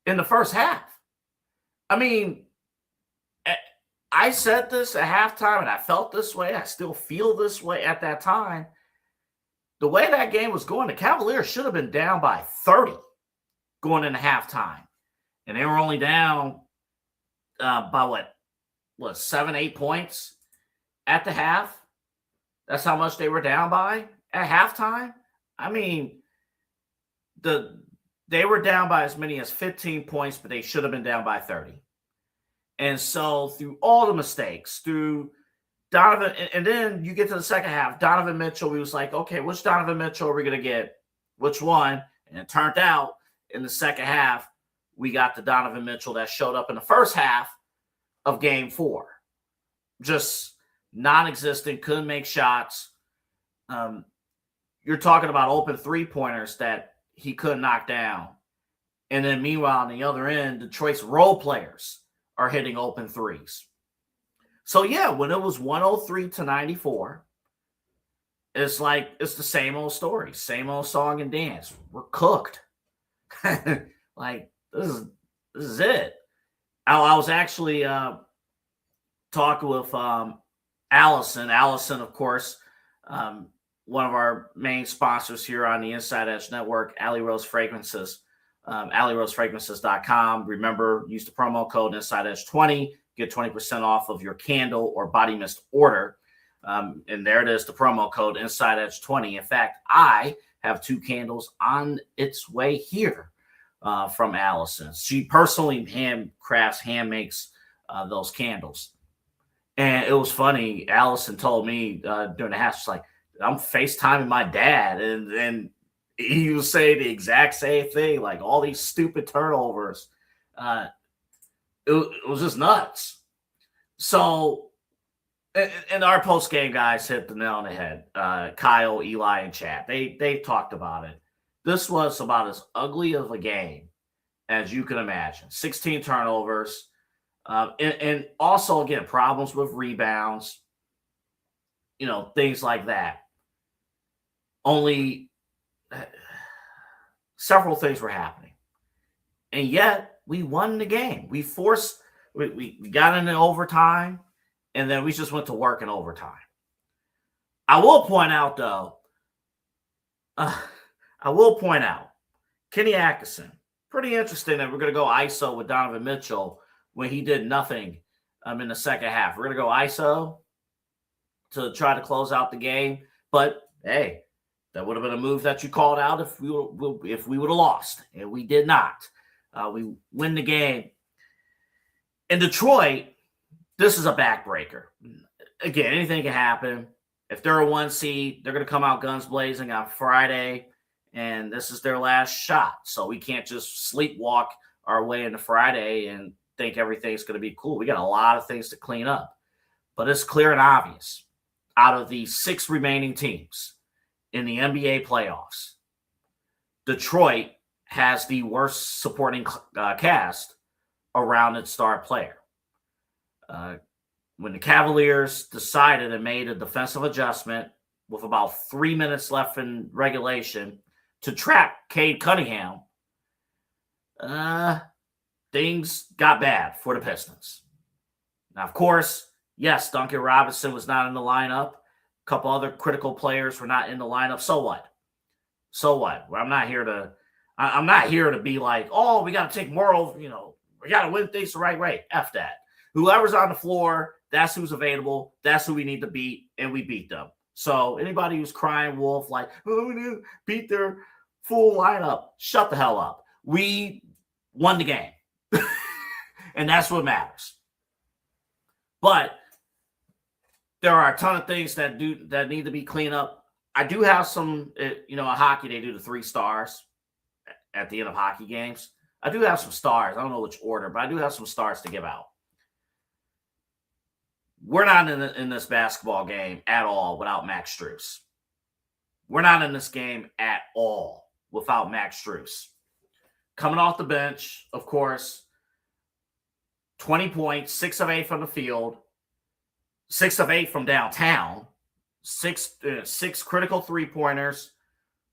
in the first half. I mean, I said this at halftime, and I felt this way. I still feel this way at that time. The way that game was going, the Cavaliers should have been down by 30 going into halftime. and they were only down by what 7, 8 points at the half. That's how much they were down by at halftime. I mean, they were down by as many as 15 points, but they should have been down by 30. And so through all the mistakes, through Donovan, and then you get to the second half, Donovan Mitchell, we was like, okay, which Donovan Mitchell are we going to get? Which one? And it turned out in the second half, we got the Donovan Mitchell that showed up in the first half of Game 4. Just non-existent, couldn't make shots. You're talking about open three-pointers that he couldn't knock down. And then meanwhile, on the other end, Detroit's role players are hitting open threes. So, yeah, when it was 103-94, it's like it's the same old story, same old song and dance. We're cooked. Like, this is it. I was actually talking with Allison. Allison, of course, one of our main sponsors here on the InsideEdge Network, Alley Rose Fragrances, AlleyRoseFragrances.com. Remember, use the promo code InsideEdge20, get 20% off of your candle or body mist order. And there it is, the promo code InsideEdge20. In fact, I have 2 candles on its way here from Allison. She personally hand makes those candles. And it was funny. Allison told me during the half, she's like, I'm FaceTiming my dad. And he was saying the exact same thing, like all these stupid turnovers. It was just nuts. So, and our post-game guys hit the nail on the head. Kyle, Eli, and Chad, they talked about it. This was about as ugly of a game as you can imagine. 16 turnovers. And also, again, problems with rebounds, things like that. Only several things were happening. And yet, we won the game. We got into overtime, and then we just went to work in overtime. I will point out, though, Kenny Atkinson, pretty interesting that we're going to go ISO with Donovan Mitchell when he did nothing in the second half. We're going to go ISO to try to close out the game. But, hey, that would have been a move that you called out if we would have lost, and we did not. We win the game. In Detroit, this is a backbreaker. Again, anything can happen. If they're a 1 seed, they're going to come out guns blazing on Friday, and this is their last shot. So we can't just sleepwalk our way into Friday and think everything's going to be cool. We got a lot of things to clean up. But it's clear and obvious. Out of the 6 remaining teams in the NBA playoffs, Detroit has the worst supporting cast around its star player. When the Cavaliers decided and made a defensive adjustment with about 3 minutes left in regulation to trap Cade Cunningham, things got bad for the Pistons. Now, of course, yes, Duncan Robinson was not in the lineup. A couple other critical players were not in the lineup. So what? Well, I'm not here to be like, oh, we got to take moral, we got to win things the right way. F that. Whoever's on the floor, that's who's available. That's who we need to beat, and we beat them. So anybody who's crying wolf like, oh, we need to beat their full lineup, shut the hell up. We won the game, and that's what matters. But there are a ton of things that need to be cleaned up. I do have some, in hockey, they do the 3 stars at the end of hockey games. I do have some stars. I don't know which order, but I do have some stars to give out. We're not in this basketball game at all without Max Strus. We're not in this game at all without Max Strus. Coming off the bench, of course, 20 points, 6 of 8 from the field, 6 of 8 from downtown, 6 critical 3-pointers,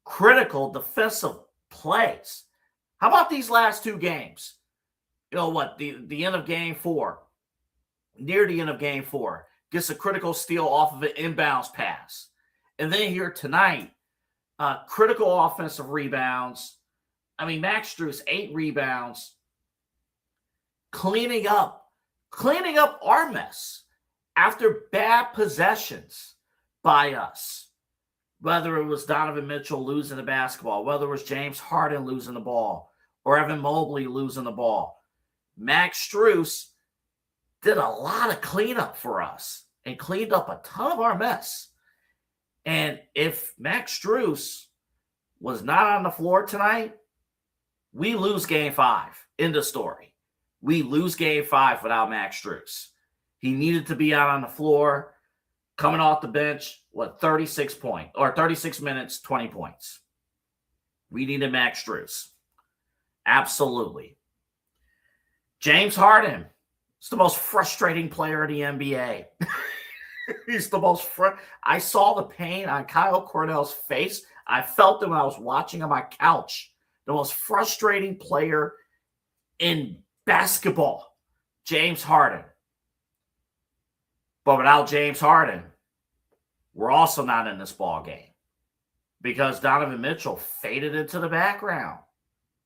critical defensive plays. How about these last 2 games? The end of game 4. Near the end of game 4, gets a critical steal off of an inbounds pass. And then here tonight, critical offensive rebounds. I mean, Max Strus, 8 rebounds, cleaning up our mess after bad possessions by us. Whether it was Donovan Mitchell losing the basketball, whether it was James Harden losing the ball, or Evan Mobley losing the ball, Max Strus did a lot of cleanup for us and cleaned up a ton of our mess. And if Max Strus was not on the floor tonight, we lose Game 5. End of story. We lose Game 5 without Max Strus. He needed to be out on the floor, coming off the bench, 36 minutes, 20 points. We needed Max Strus. Absolutely. James Harden is the most frustrating player in the NBA. He's the most I saw the pain on Kyle Cornell's face. I felt it when I was watching on my couch. The most frustrating player in basketball, James Harden. But without James Harden, we're also not in this ball game because Donovan Mitchell faded into the background.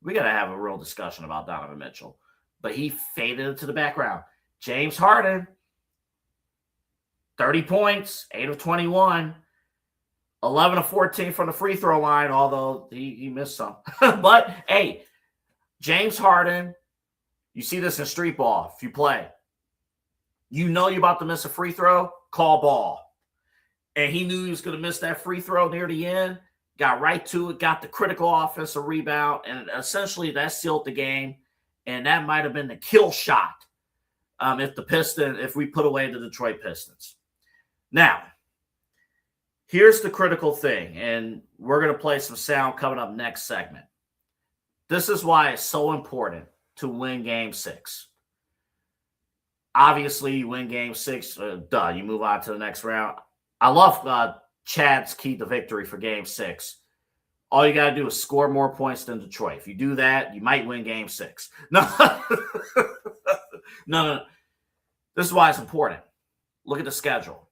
We got to have a real discussion about Donovan Mitchell, but he faded into the background. James Harden, 30 points, 8 of 21, 11 of 14 from the free throw line, although he missed some. But, hey, James Harden, you see this in street ball. If you play, you know you're about to miss a free throw, call ball. And he knew he was going to miss that free throw near the end, got right to it, got the critical offensive rebound, and essentially that sealed the game. And that might have been the kill shot if we put away the Detroit Pistons. Now, here's the critical thing, and we're going to play some sound coming up next segment. This is why it's so important to win Game 6. Obviously, you win Game 6, you move on to the next round. I love Chad's key to victory for Game 6. All you got to do is score more points than Detroit. If you do that, you might win Game 6. No. No. This is why it's important. Look at the schedule.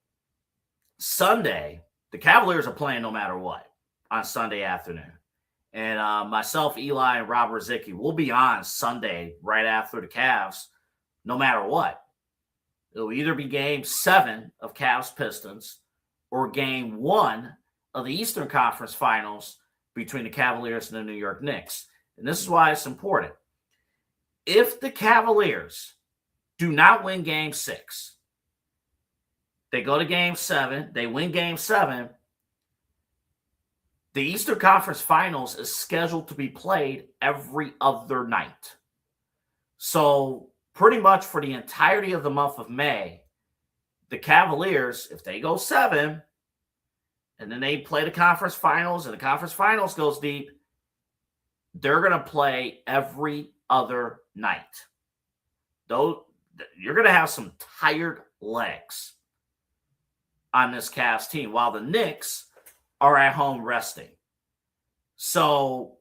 Sunday, the Cavaliers are playing no matter what on Sunday afternoon. And myself, Eli, and Rob Rizicki will be on Sunday right after the Cavs no matter what. It'll either be Game 7 of Cavs-Pistons or Game 1 of the Eastern Conference Finals between the Cavaliers and the New York Knicks. And this is why it's important. If the Cavaliers do not win Game 6, they go to Game 7, they win Game 7, the Eastern Conference Finals is scheduled to be played every other night. So pretty much for the entirety of the month of May, the Cavaliers, if they go 7, and then they play the conference finals, and the conference finals goes deep, they're going to play every other night. Though you're going to have some tired legs on this Cavs team, while the Knicks are at home resting. So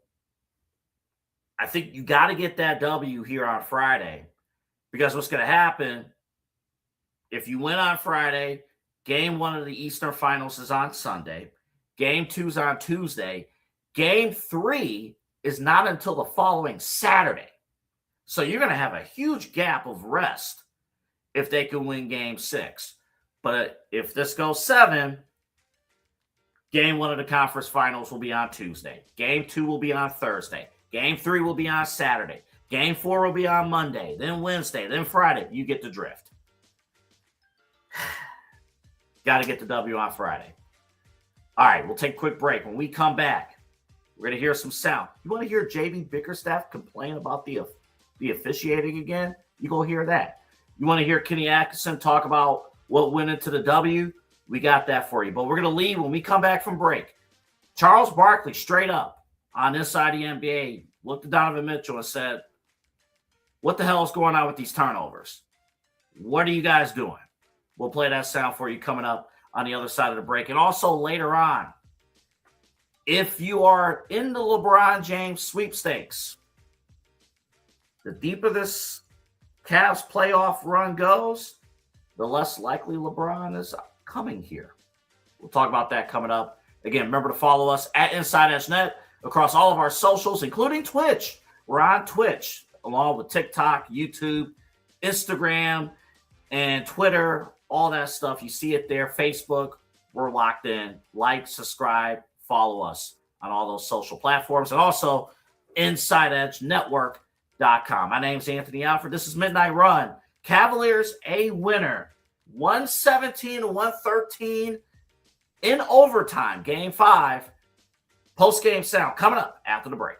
I think you got to get that W here on Friday, because what's going to happen if you win on Friday, Game 1 of the Eastern Finals is on Sunday. Game 2 is on Tuesday. Game 3 is not until the following Saturday. So you're going to have a huge gap of rest if they can win Game 6. But if this goes 7, Game 1 of the Conference Finals will be on Tuesday. Game 2 will be on Thursday. Game 3 will be on Saturday. Game 4 will be on Monday, then Wednesday, then Friday. You get the drift. Got to get the W on Friday. All right, we'll take a quick break. When we come back, we're going to hear some sound. You want to hear JB Bickerstaff complain about the officiating again? You go hear that. You want to hear Kenny Atkinson talk about what went into the W? We got that for you. But we're going to leave when we come back from break. Charles Barkley, straight up, on Inside the NBA, looked at Donovan Mitchell and said, what the hell is going on with these turnovers? What are you guys doing? We'll play that sound for you coming up on the other side of the break. And also later on, if you are in the LeBron James sweepstakes, the deeper this Cavs playoff run goes, the less likely LeBron is coming here. We'll talk about that coming up. Again, remember to follow us at InsideEdge Net across all of our socials, including Twitch. We're on Twitch, along with TikTok, YouTube, Instagram and Twitter, all that stuff. You see it there. Facebook, we're locked in. Like, subscribe, follow us on all those social platforms. And also InsideEdgeNetwork.com. My name's Anthony Alford. This is Midnight Run. Cavaliers a winner. 117-113 in overtime. Game 5. Post-game sound coming up after the break.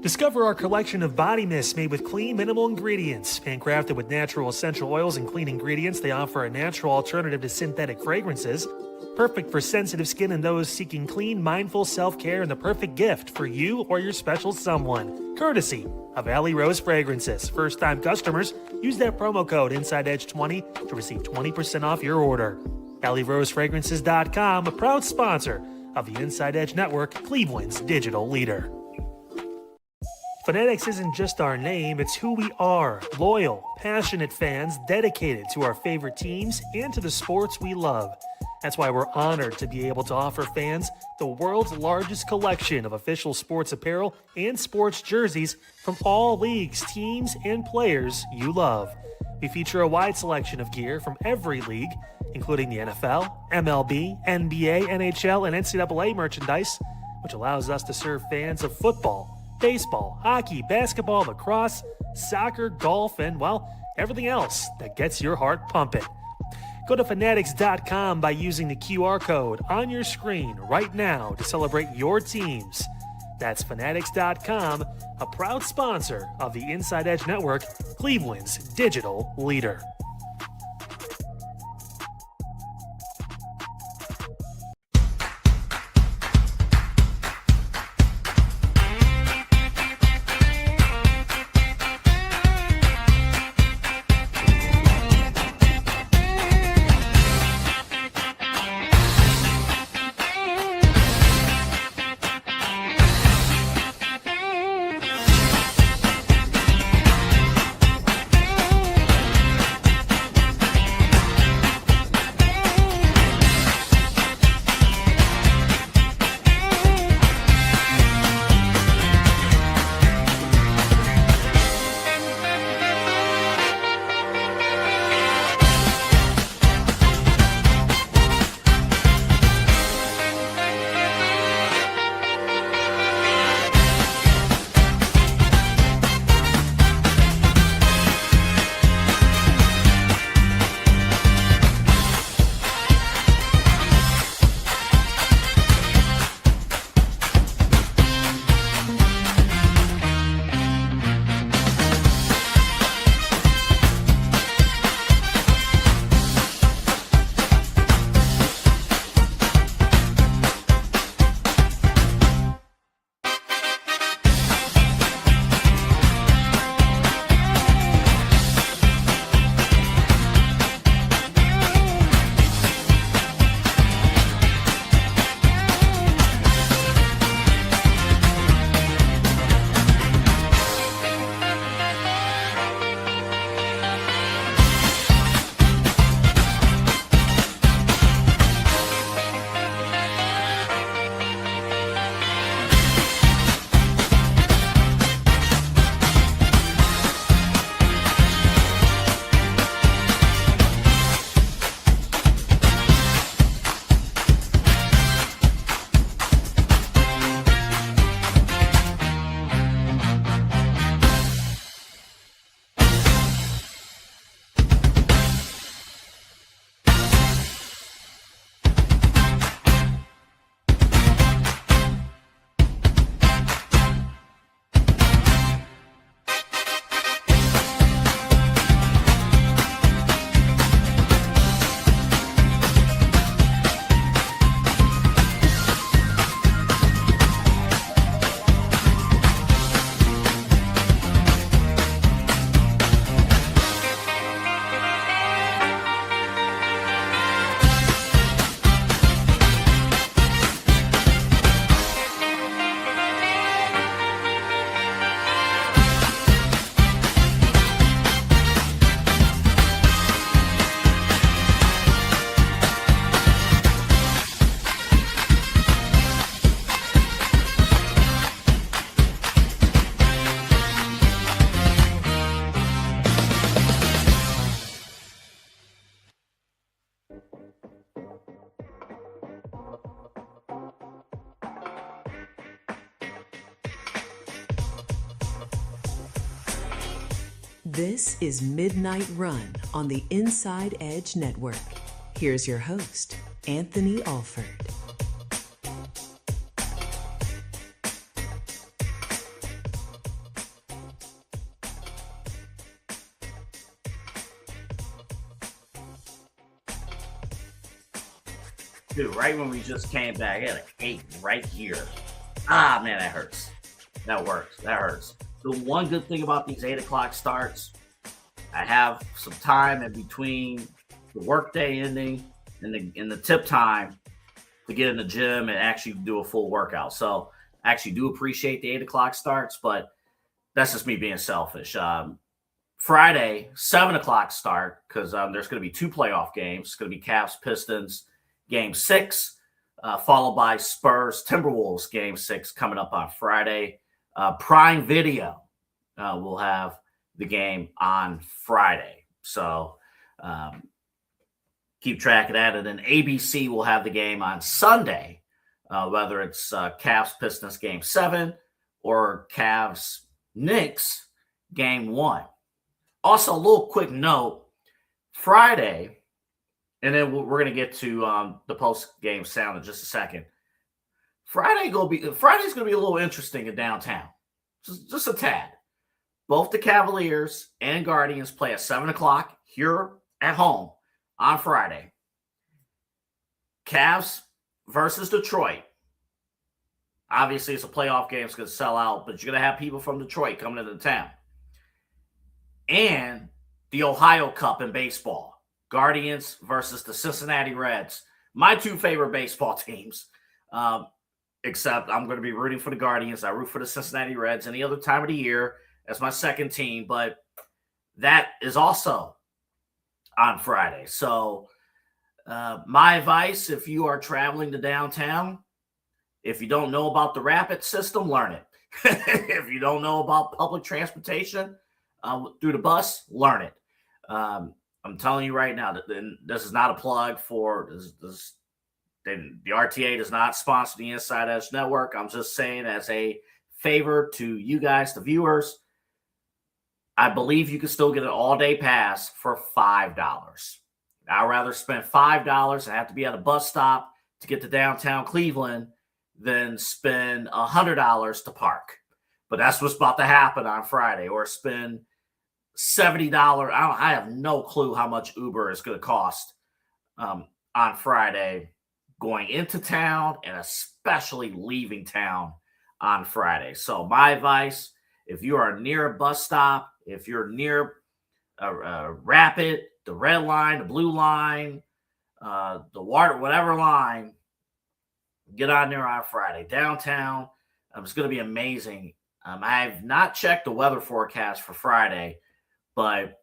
Discover our collection of body mists made with clean, minimal ingredients. Handcrafted with natural essential oils and clean ingredients, they offer a natural alternative to synthetic fragrances. Perfect for sensitive skin and those seeking clean, mindful self-care, and the perfect gift for you or your special someone. Courtesy of Alley Rose Fragrances. First-time customers, use that promo code InsideEdge20 to receive 20% off your order. AlleyRoseFragrances.com, a proud sponsor of the Inside Edge Network, Cleveland's digital leader. Fanatics isn't just our name, it's who we are. Loyal, passionate fans dedicated to our favorite teams and to the sports we love. That's why we're honored to be able to offer fans the world's largest collection of official sports apparel and sports jerseys from all leagues, teams, and players you love. We feature a wide selection of gear from every league, including the NFL, MLB, NBA, NHL, and NCAA merchandise, which allows us to serve fans of football, baseball, hockey, basketball, lacrosse, soccer, golf, and, well, everything else that gets your heart pumping. Go to Fanatics.com by using the QR code on your screen right now to celebrate your teams. That's Fanatics.com, a proud sponsor of the Inside Edge Network, Cleveland's digital leader. This is Midnight Run on the Inside Edge Network. Here's your host, Anthony Alford. Dude, right when we just came back, I had a cake right here. Ah, man, that hurts. That works. That hurts. The one good thing about these 8 o'clock starts, I have some time in between the workday ending and the tip time to get in the gym and actually do a full workout. So I actually do appreciate the 8 o'clock starts, but that's just me being selfish. Friday, 7 o'clock start, because there's going to be 2 playoff games. It's going to be Cavs Pistons Game 6, followed by Spurs Timberwolves Game 6 coming up on Friday. Prime Video will have the game on Friday. So keep track of that. And then ABC will have the game on Sunday, whether it's Cavs Pistons Game 7 or Cavs Knicks Game 1. Also, a little quick note, Friday, and then we're going to get to the post-game sound in just a second. Friday's going to be a little interesting in downtown, just a tad. Both the Cavaliers and Guardians play at 7 o'clock here at home on Friday. Cavs versus Detroit. Obviously, it's a playoff game. It's going to sell out, but you're going to have people from Detroit coming into town. And the Ohio Cup in baseball. Guardians versus the Cincinnati Reds. My 2 favorite baseball teams. Except I'm going to be rooting for the Guardians. I root for the Cincinnati Reds any other time of the year. That's my second team. But that is also on Friday. So my advice, if you are traveling to downtown, if you don't know about the rapid system, learn it. If you don't know about public transportation through the bus, learn it. I'm telling you right now, that this is not a plug for this. The RTA does not sponsor the Inside Edge Network. I'm just saying as a favor to you guys, the viewers, I believe you can still get an all-day pass for $5. I'd rather spend $5 and have to be at a bus stop to get to downtown Cleveland than spend $100 to park. But that's what's about to happen on Friday, or spend $70. I have no clue how much Uber is going to cost on Friday going into town and especially leaving town on Friday. So my advice, if you are near a bus stop, if you're near a Rapid, the red line, the blue line, the water, whatever line, get on there on Friday. Downtown, it's going to be amazing. I have not checked the weather forecast for Friday, but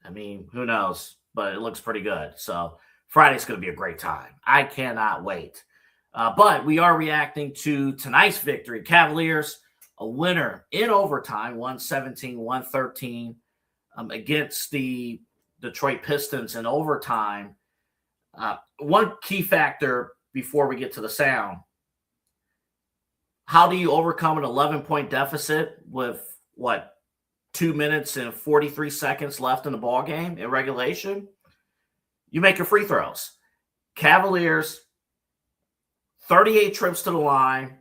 I mean, who knows? But it looks pretty good. So Friday's going to be a great time. I cannot wait. But we are reacting to tonight's victory. Cavaliers, a winner in overtime, 117-113 against the Detroit Pistons in overtime. One key factor before we get to the sound, how do you overcome an 11-point deficit with, 2 minutes and 43 seconds left in the ball game in regulation? You make your free throws. Cavaliers, 38 trips to the line,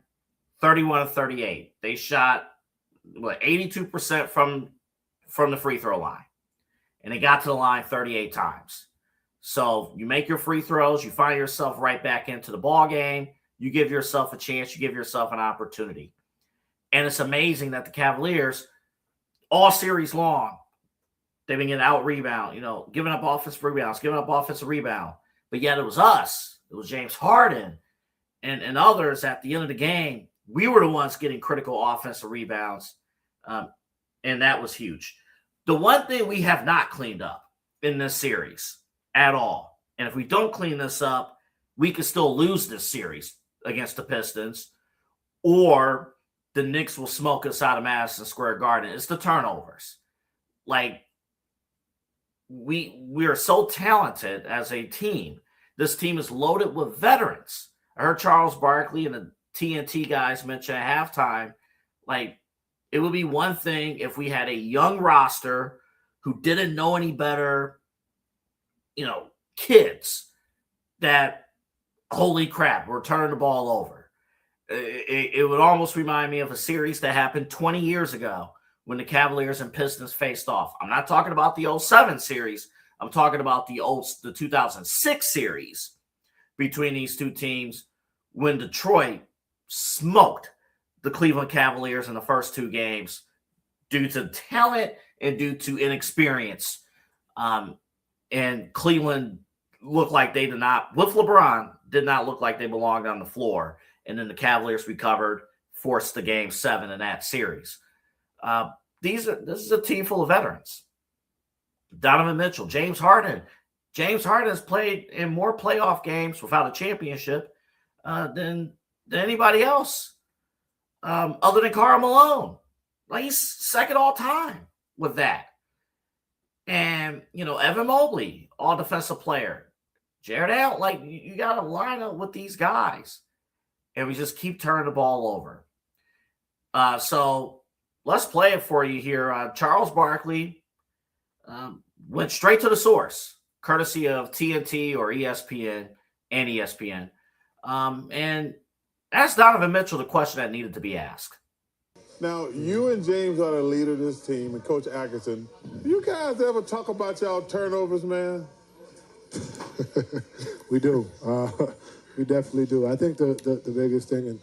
31-38. They shot 82% from the free throw line, and they got to the line 38 times. So you make your free throws, you find yourself right back into the ball game. You give yourself a chance, you give yourself an opportunity. And it's amazing that the Cavaliers, all series long, they've been getting out rebound, giving up offensive rebound. But yet it was us. It was James Harden and others at the end of the game. We were the ones getting critical offensive rebounds, and that was huge. The one thing we have not cleaned up in this series at all, and if we don't clean this up, we could still lose this series against the Pistons, or the Knicks will smoke us out of Madison Square Garden. It's the turnovers. We are so talented as a team. This team is loaded with veterans. I heard Charles Barkley and the TNT guys mention at halftime, It would be one thing if we had a young roster who didn't know any better, kids that, holy crap, we're turning the ball over. It would almost remind me of a series that happened 20 years ago when the Cavaliers and Pistons faced off. I'm not talking about the 07 series. I'm talking about the 2006 series between these two teams when Detroit smoked the Cleveland Cavaliers in the first two games due to talent and due to inexperience. And Cleveland looked like they did not, with LeBron, did not look like they belonged on the floor. And then the Cavaliers recovered, forced the game 7 in that series. This is a team full of veterans. Donovan Mitchell, James Harden. James Harden has played in more playoff games without a championship than anybody else, other than Karl Malone. Like, he's second all time with that. And, Evan Mobley, all defensive player. Jared Allen, like, you got to line up with these guys. And we just keep turning the ball over. So let's play it for you here. Charles Barkley went straight to the source, courtesy of TNT or ESPN and ESPN. And asked Donovan Mitchell the question that needed to be asked. Now, you and James are the leader of this team, and Coach Atkinson. Do you guys ever talk about y'all turnovers, man? We do. We definitely do. I think the biggest thing, and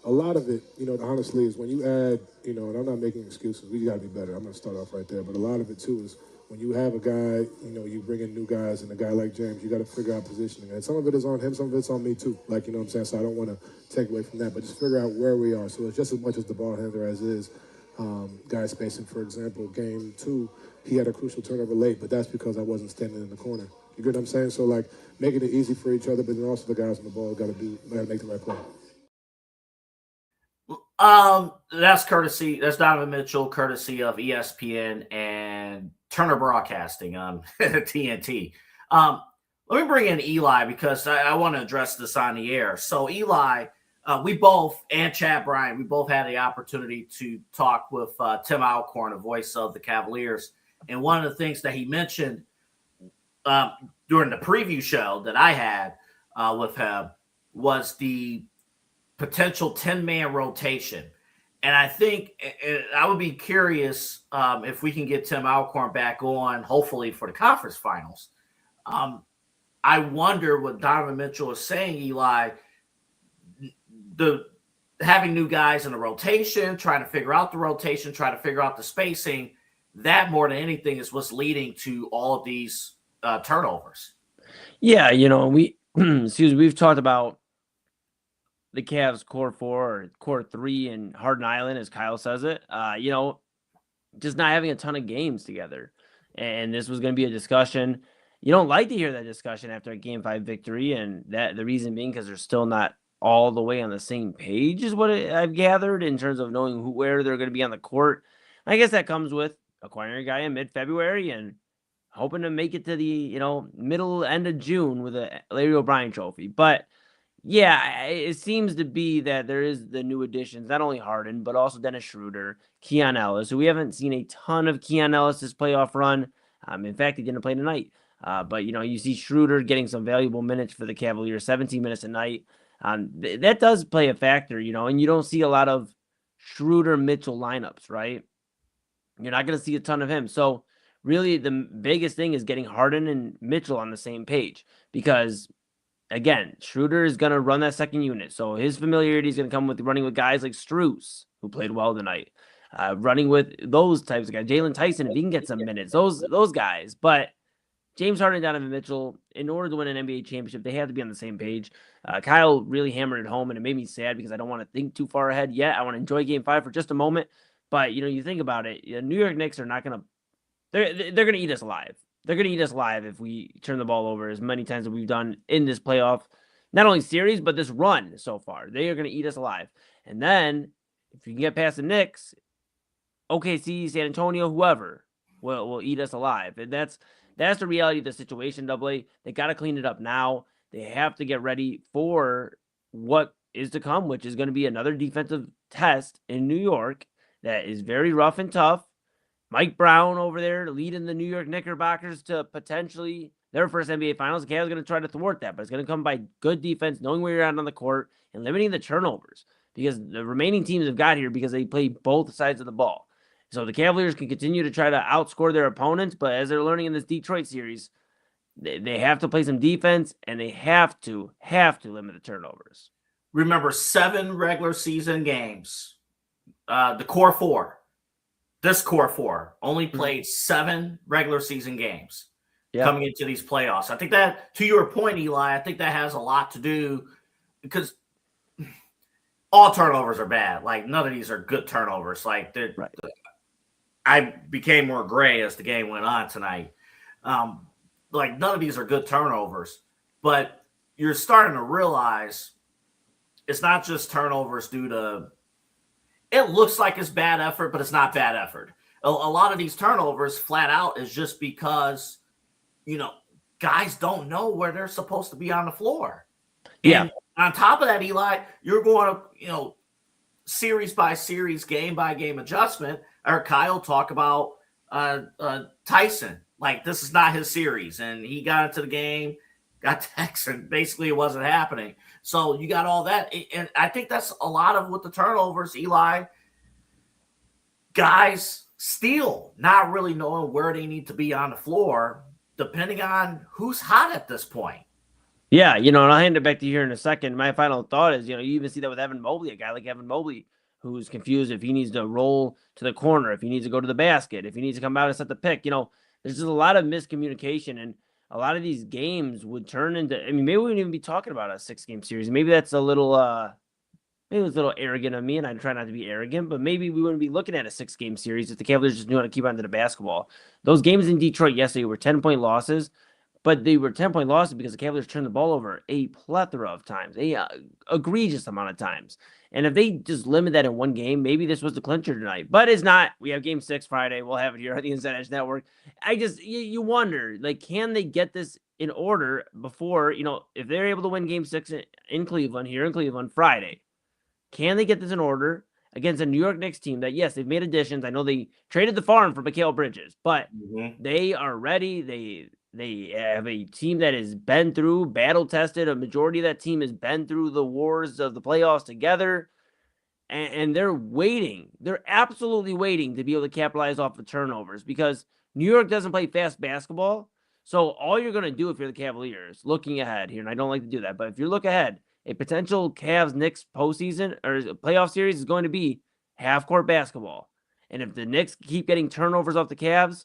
a lot of it, honestly, is when you add, and I'm not making excuses. We got to be better. I'm going to start off right there. But a lot of it, too, is when you have a guy, you bring in new guys, and a guy like James, you got to figure out positioning. And some of it is on him, some of it's on me, too. Like, what I'm saying? So I don't want to take away from that, but just figure out where we are. So it's just as much as the ball handler as it is guy spacing. For example, game 2, he had a crucial turnover late, but that's because I wasn't standing in the corner. You get what I'm saying? So, like, making it easy for each other, but then also the guys on the ball got to make the right play. That's Donovan Mitchell, courtesy of ESPN and Turner Broadcasting, TNT. Let me bring in Eli because I want to address this on the air. So Eli, we both, and Chad Bryan, we both had the opportunity to talk with Tim Alcorn, the voice of the Cavaliers. And one of the things that he mentioned during the preview show that I had with him was the potential 10-man rotation. And I think I would be curious if we can get Tim Alcorn back on, hopefully for the conference finals. I wonder what Donovan Mitchell is saying, Eli, having new guys in the rotation, trying to figure out the rotation, trying to figure out the spacing, that more than anything is what's leading to all of these turnovers. Yeah, we've talked about the Cavs core 4 or core 3 in Harden Island, as Kyle says it, just not having a ton of games together. And this was going to be a discussion. You don't like to hear that discussion after a Game 5 victory, and that the reason being because they're still not all the way on the same page is what I've gathered in terms of knowing where they're going to be on the court. I guess that comes with acquiring a guy in mid-February and hoping to make it to the middle end of June with a Larry O'Brien trophy. But yeah, it seems to be that there is the new additions, not only Harden, but also Dennis Schroeder, Keon Ellis, who we haven't seen a ton of Keon Ellis this playoff run. In fact, he didn't play tonight. But, you see Schroeder getting some valuable minutes for the Cavaliers, 17 minutes a night. That does play a factor, and you don't see a lot of Schroeder-Mitchell lineups, right? You're not going to see a ton of him. So really the biggest thing is getting Harden and Mitchell on the same page because, again, Schroeder is going to run that second unit. So his familiarity is going to come with running with guys like Strus, who played well tonight, running with those types of guys. Jalen Tyson, if he can get some minutes, those guys. But James Harden and Donovan Mitchell, in order to win an NBA championship, they have to be on the same page. Kyle really hammered it home, and it made me sad because I don't want to think too far ahead yet. I want to enjoy Game 5 for just a moment. But, you think about it, New York Knicks are not going to – they're going to eat us alive. They're going to eat us alive if we turn the ball over as many times as we've done in this playoff, not only series, but this run so far. They are going to eat us alive. And then if you can get past the Knicks, OKC, San Antonio, whoever will eat us alive. And that's the reality of the situation, AA. They got to clean it up now. They have to get ready for what is to come, which is going to be another defensive test in New York that is very rough and tough. Mike Brown over there leading the New York Knickerbockers to potentially their first NBA Finals. The Cavs are going to try to thwart that, but it's going to come by good defense, knowing where you're at on the court, and limiting the turnovers, because the remaining teams have got here because they play both sides of the ball. So the Cavaliers can continue to try to outscore their opponents, but as they're learning in this Detroit series, they have to play some defense, and they have to limit the turnovers. Remember, 7 regular season games. The core 4. This core 4 only played 7 regular season games coming into these playoffs. I think that, to your point, Eli, I think that has a lot to do because all turnovers are bad. Like, none of these are good turnovers. Like, I became more gray as the game went on tonight. Like, none of these are good turnovers. But you're starting to realize it's not just turnovers due to – it looks like it's bad effort, but it's not bad effort. A lot of these turnovers flat out is just because, guys don't know where they're supposed to be on the floor. Yeah. And on top of that, Eli, you're going to, series by series, game by game adjustment. I heard Kyle talk about Tyson. Like, this is not his series. And he got into the game, got texted. Basically, it wasn't happening. So you got all that. And I think that's a lot of with the turnovers, Eli. Guys steal, not really knowing where they need to be on the floor, depending on who's hot at this point. Yeah, and I'll hand it back to you here in a second. My final thought is, you even see that with Evan Mobley, a guy like Evan Mobley, who's confused if he needs to roll to the corner, if he needs to go to the basket, if he needs to come out and set the pick. There's just a lot of miscommunication, and a lot of these games would turn into, maybe we wouldn't even be talking about a 6-game series. Maybe that's a little, maybe it was a little arrogant of me, and I try not to be arrogant, but maybe we wouldn't be looking at a 6-game series if the Cavaliers just knew how to keep on to the basketball. Those games in Detroit yesterday were 10-point losses, but they were 10-point losses because the Cavaliers turned the ball over a plethora of times, a egregious amount of times. And if they just limit that in one game, maybe this was the clincher tonight. But it's not. We have Game 6 Friday. We'll have it here on the InsideEdge Network. You wonder, can they get this in order before, if they're able to win Game 6 in Cleveland, here in Cleveland, Friday, can they get this in order against a New York Knicks team that, yes, they've made additions. I know they traded the farm for Mikal Bridges, but they are ready. They have a team that has been through, battle-tested. A majority of that team has been through the wars of the playoffs together, and they're waiting. They're absolutely waiting to be able to capitalize off the turnovers because New York doesn't play fast basketball. So all you're going to do if you're the Cavaliers, looking ahead here, and I don't like to do that, but if you look ahead, a potential Cavs-Knicks postseason or playoff series is going to be half-court basketball. And if the Knicks keep getting turnovers off the Cavs,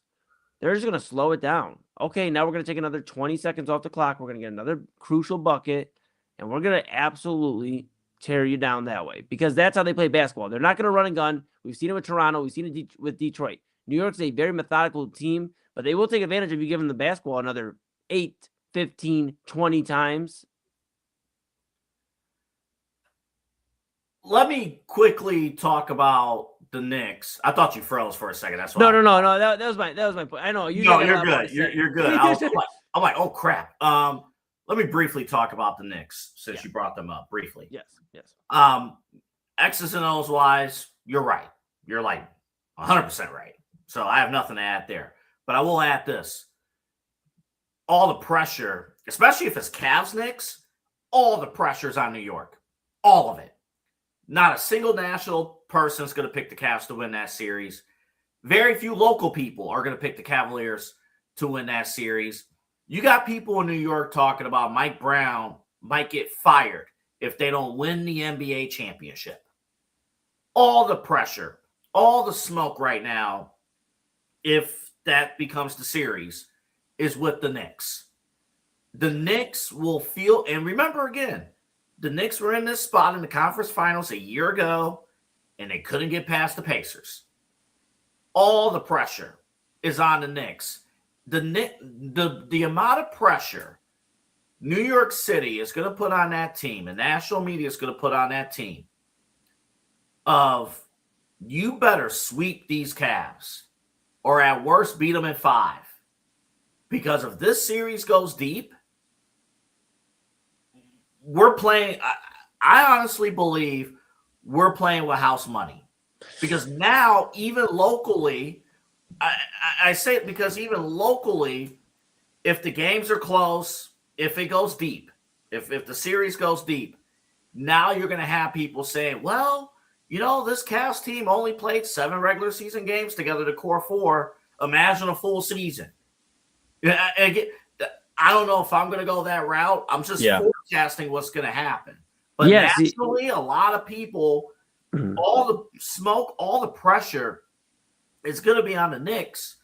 they're just going to slow it down. Okay, now we're going to take another 20 seconds off the clock. We're going to get another crucial bucket, and we're going to absolutely tear you down that way because that's how they play basketball. They're not going to run and gun. We've seen it with Toronto. We've seen it with Detroit. New York's a very methodical team, but they will take advantage of you giving them the basketball another 8, 15, 20 times. Let me quickly talk about the Knicks. I thought you froze for a second. That's why. No. That was my point. I know. No, you're good. You're good. I'm like, oh crap. Let me briefly talk about the Knicks since you brought them up briefly. Yes. X's and O's wise, you're right. You're like 100% right. So I have nothing to add there. But I will add this. All the pressure, especially if it's Cavs Knicks, all the pressure is on New York. All of it. Not a single national person is going to pick the Cavs to win that series. Very few local people are going to pick the Cavaliers to win that series. You got people in New York talking about Mike Brown might get fired if they don't win the NBA championship. All the pressure, all the smoke right now, if that becomes the series, is with the Knicks. The Knicks will feel, and remember again, the Knicks were in this spot in the conference finals a year ago, and they couldn't get past the Pacers. All the pressure is on the Knicks. The amount of pressure New York City is going to put on that team, and national media is going to put on that team, of you better sweep these Cavs, or at worst beat them in 5. Because if this series goes deep, we're playing. I honestly believe we're playing with house money. Because now, even locally, I say it because even locally, if the games are close, if it goes deep, if the series goes deep, now you're going to have people saying, well, this Cavs team only played 7 regular season games together, the core 4. Imagine a full season. I don't know if I'm going to go that route. I'm just forecasting what's going to happen. But nationally, a lot of people, all the smoke, all the pressure is going to be on the Knicks.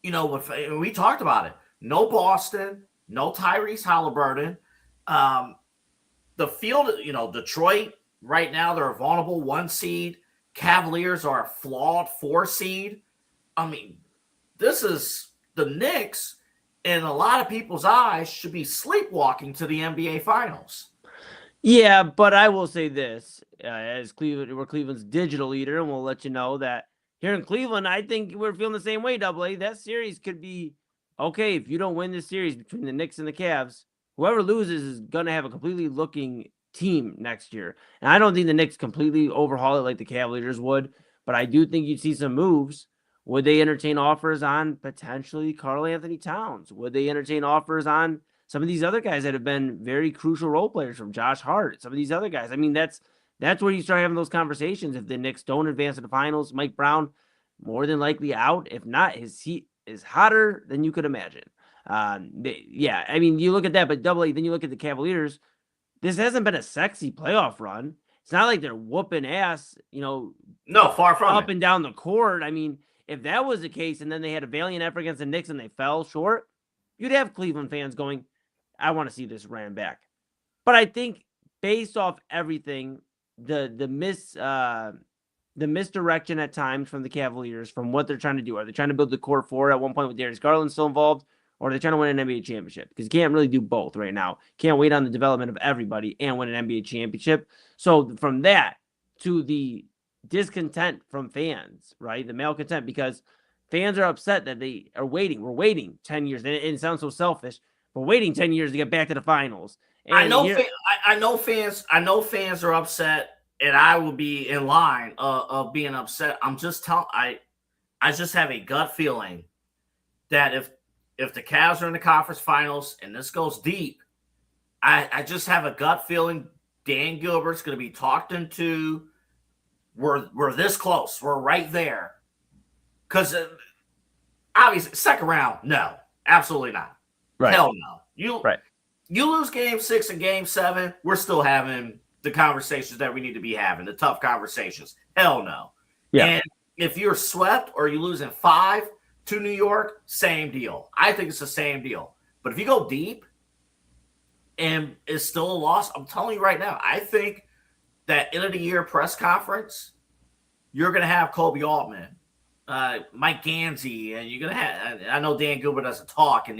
We talked about it. No Boston, no Tyrese Halliburton. The field, Detroit, right now, they're a vulnerable 1 seed. Cavaliers are a flawed 4 seed. I mean, this is the Knicks, in a lot of people's eyes, should be sleepwalking to the NBA Finals. Yeah, but I will say this, as we're Cleveland's digital leader, and we'll let you know that here in Cleveland, I think we're feeling the same way, Double A. That series could be, okay, if you don't win this series between the Knicks and the Cavs, whoever loses is going to have a completely looking team next year. And I don't think the Knicks completely overhaul it like the Cavaliers would, but I do think you'd see some moves. Would they entertain offers on potentially Karl-Anthony Towns? Would they entertain offers on some of these other guys that have been very crucial role players, from Josh Hart, some of these other guys? I mean, that's where you start having those conversations. If the Knicks don't advance to the finals, Mike Brown more than likely out. If not, his heat is hotter than you could imagine. I mean, you look at that, but Double A, then you look at the Cavaliers. This hasn't been a sexy playoff run. It's not like they're whooping ass, No, far from up and down the court. I mean, if that was the case, and then they had a valiant effort against the Knicks and they fell short, you'd have Cleveland fans going, I want to see this ran back. But I think based off everything, the misdirection at times from the Cavaliers, from what they're trying to do. Are they trying to build the core 4 at one point with Darius Garland still involved? Or are they trying to win an NBA championship? Because you can't really do both right now. Can't wait on the development of everybody and win an NBA championship. So from that to the discontent from fans, right? The malcontent, because fans are upset that they are waiting. We're waiting 10 years. And it sounds so selfish. We're waiting 10 years to get back to the finals. And I know fans are upset, and I will be in line of being upset. I'm just telling, I just have a gut feeling that if the Cavs are in the conference finals and this goes deep, I just have a gut feeling Dan Gilbert's going to be talked into. We're this close. We're right there. Because obviously, second round, no, absolutely not. Right. Hell no. You lose game 6 and game 7, we're still having the conversations that we need to be having, the tough conversations. Hell no. Yeah. And if you're swept or you lose in 5 to New York, same deal. I think it's the same deal. But if you go deep and it's still a loss, I'm telling you right now, I think that end of the year press conference, you're going to have Kobe Altman, Mike Gansey, and you're going to have, I know Dan Gilbert doesn't talk in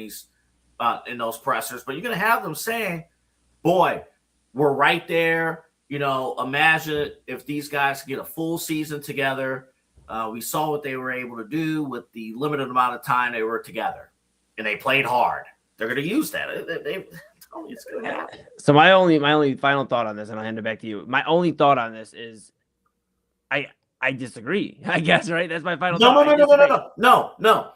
those pressers, but you're going to have them saying, boy, we're right there. Imagine if these guys get a full season together. We saw what they were able to do with the limited amount of time they were together, and they played hard. They're going to use that. It's going to happen. So my only final thought on this, and I'll hand it back to you. My only thought on this is, I disagree. I guess, right? That's my final thought. No.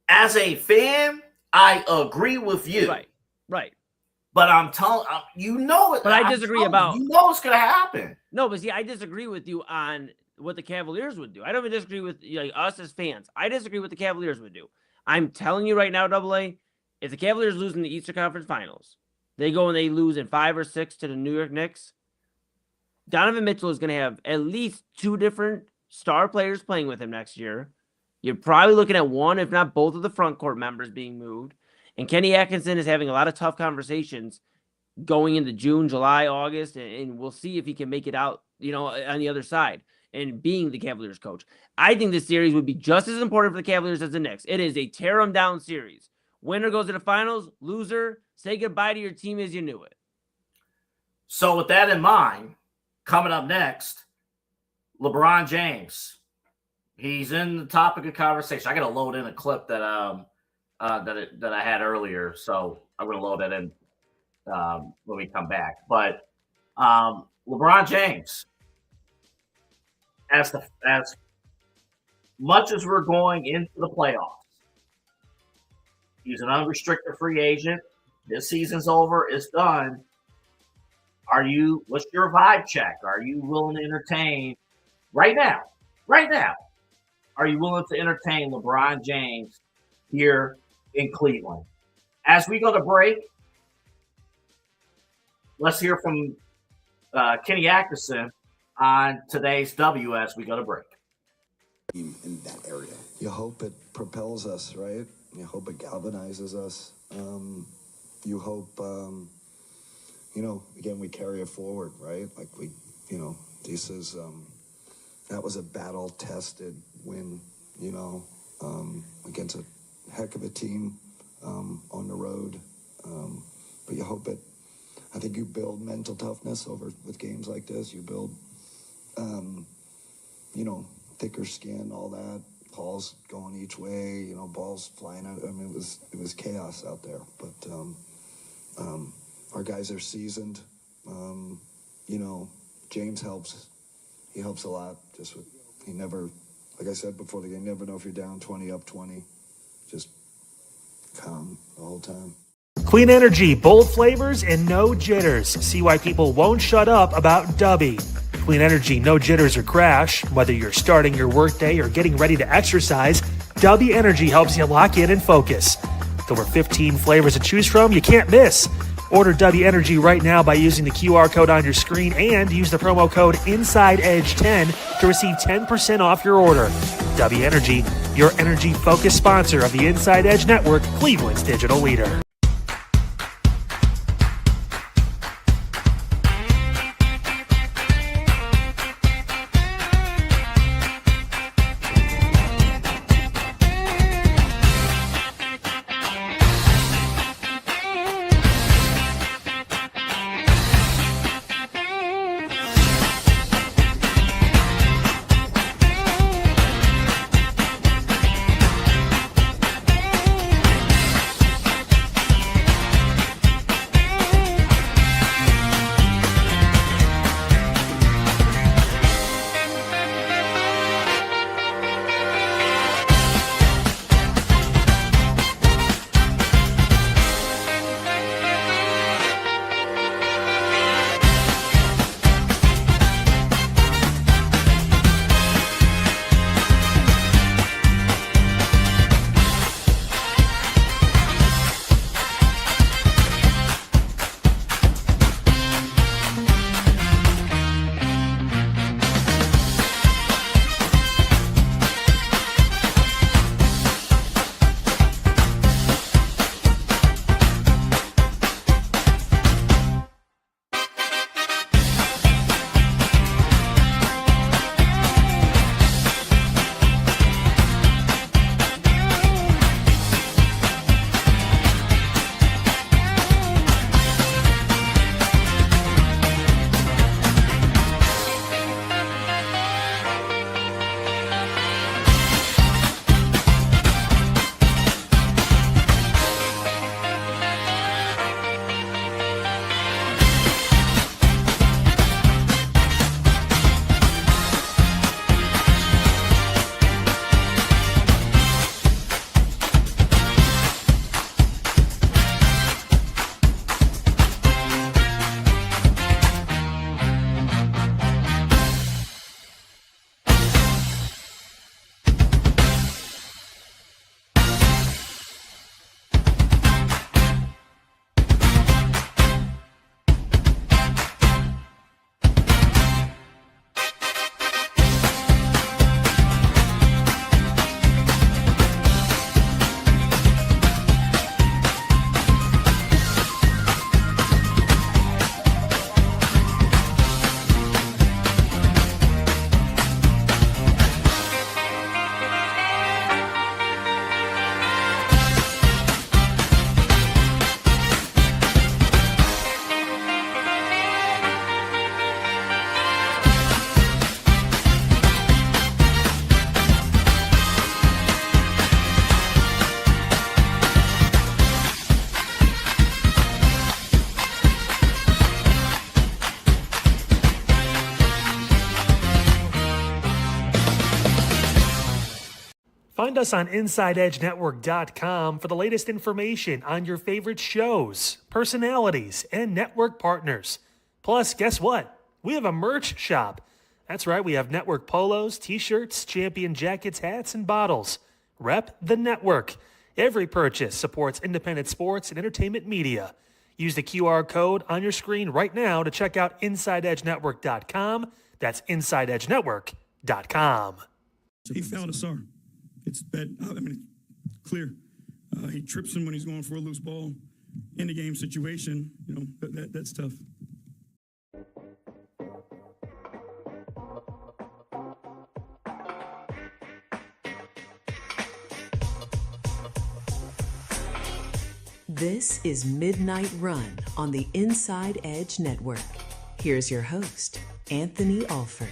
As a fan, I agree with you. Right. But I'm telling it. But I disagree about. It's going to happen. No, but see, I disagree with you on what the Cavaliers would do. I don't even disagree with us as fans. I disagree with what the Cavaliers would do. I'm telling you right now, Double A, if the Cavaliers lose in the Eastern Conference Finals, they go and they lose in 5 or 6 to the New York Knicks, Donovan Mitchell is going to have at least 2 different star players playing with him next year. You're probably looking at one, if not both, of the front court members being moved. And Kenny Atkinson is having a lot of tough conversations going into June, July, August, and we'll see if he can make it out, on the other side and being the Cavaliers coach. I think this series would be just as important for the Cavaliers as the Knicks. It is a tear them down series. Winner goes to the finals, loser, say goodbye to your team as you knew it. So with that in mind, coming up next, LeBron James. He's in the topic of conversation. I got to load in a clip that I had earlier, so I'm going to load that in when we come back. But LeBron James, as much as we're going into the playoffs, he's an unrestricted free agent. This season's over. It's done. What's your vibe check? Are you willing to entertain right now? Are you willing to entertain LeBron James here in Cleveland? As we go to break, let's hear from Kenny Atkinson on today's W as we go to break. In that area, you hope it propels us, right? You hope it galvanizes us. You hope, again, we carry it forward, right? Like that was a battle-tested win, against a heck of a team on the road. But you hope I think you build mental toughness with games like this. You build, thicker skin, all that. Balls going each way, balls flying out. I mean, it was chaos out there. But our guys are seasoned. James helps. He helps a lot. He never, like I said before the game, never know if you're down 20, up 20. Just calm the whole time. Clean energy, bold flavors, and no jitters. See why people won't shut up about Dubby. Clean energy, no jitters or crash. Whether you're starting your workday or getting ready to exercise, Dubby Energy helps you lock in and focus. With over 15 flavors to choose from, you can't miss. Order Dubby Energy right now by using the QR code on your screen and use the promo code InsideEdge10 to receive 10% off your order. Dubby Energy, your energy-focused sponsor of the Inside Edge Network, Cleveland's digital leader. us on InsideEdgeNetwork.com for the latest information on your favorite shows, personalities, and network partners. Plus, guess what? We have a merch shop. That's right, we have network polos, t-shirts, champion jackets, hats, and bottles. Rep the network. Every purchase supports independent sports and entertainment media. Use the QR code on your screen right now to check out InsideEdgeNetwork.com. That's InsideEdgeNetwork.com. So he fouled Asar. It's bad. I mean, clear. He trips him when he's going for a loose ball. In the game situation, you know, that's tough. This is Midnight Run on the Inside Edge Network. Here's your host, Anthony Alford.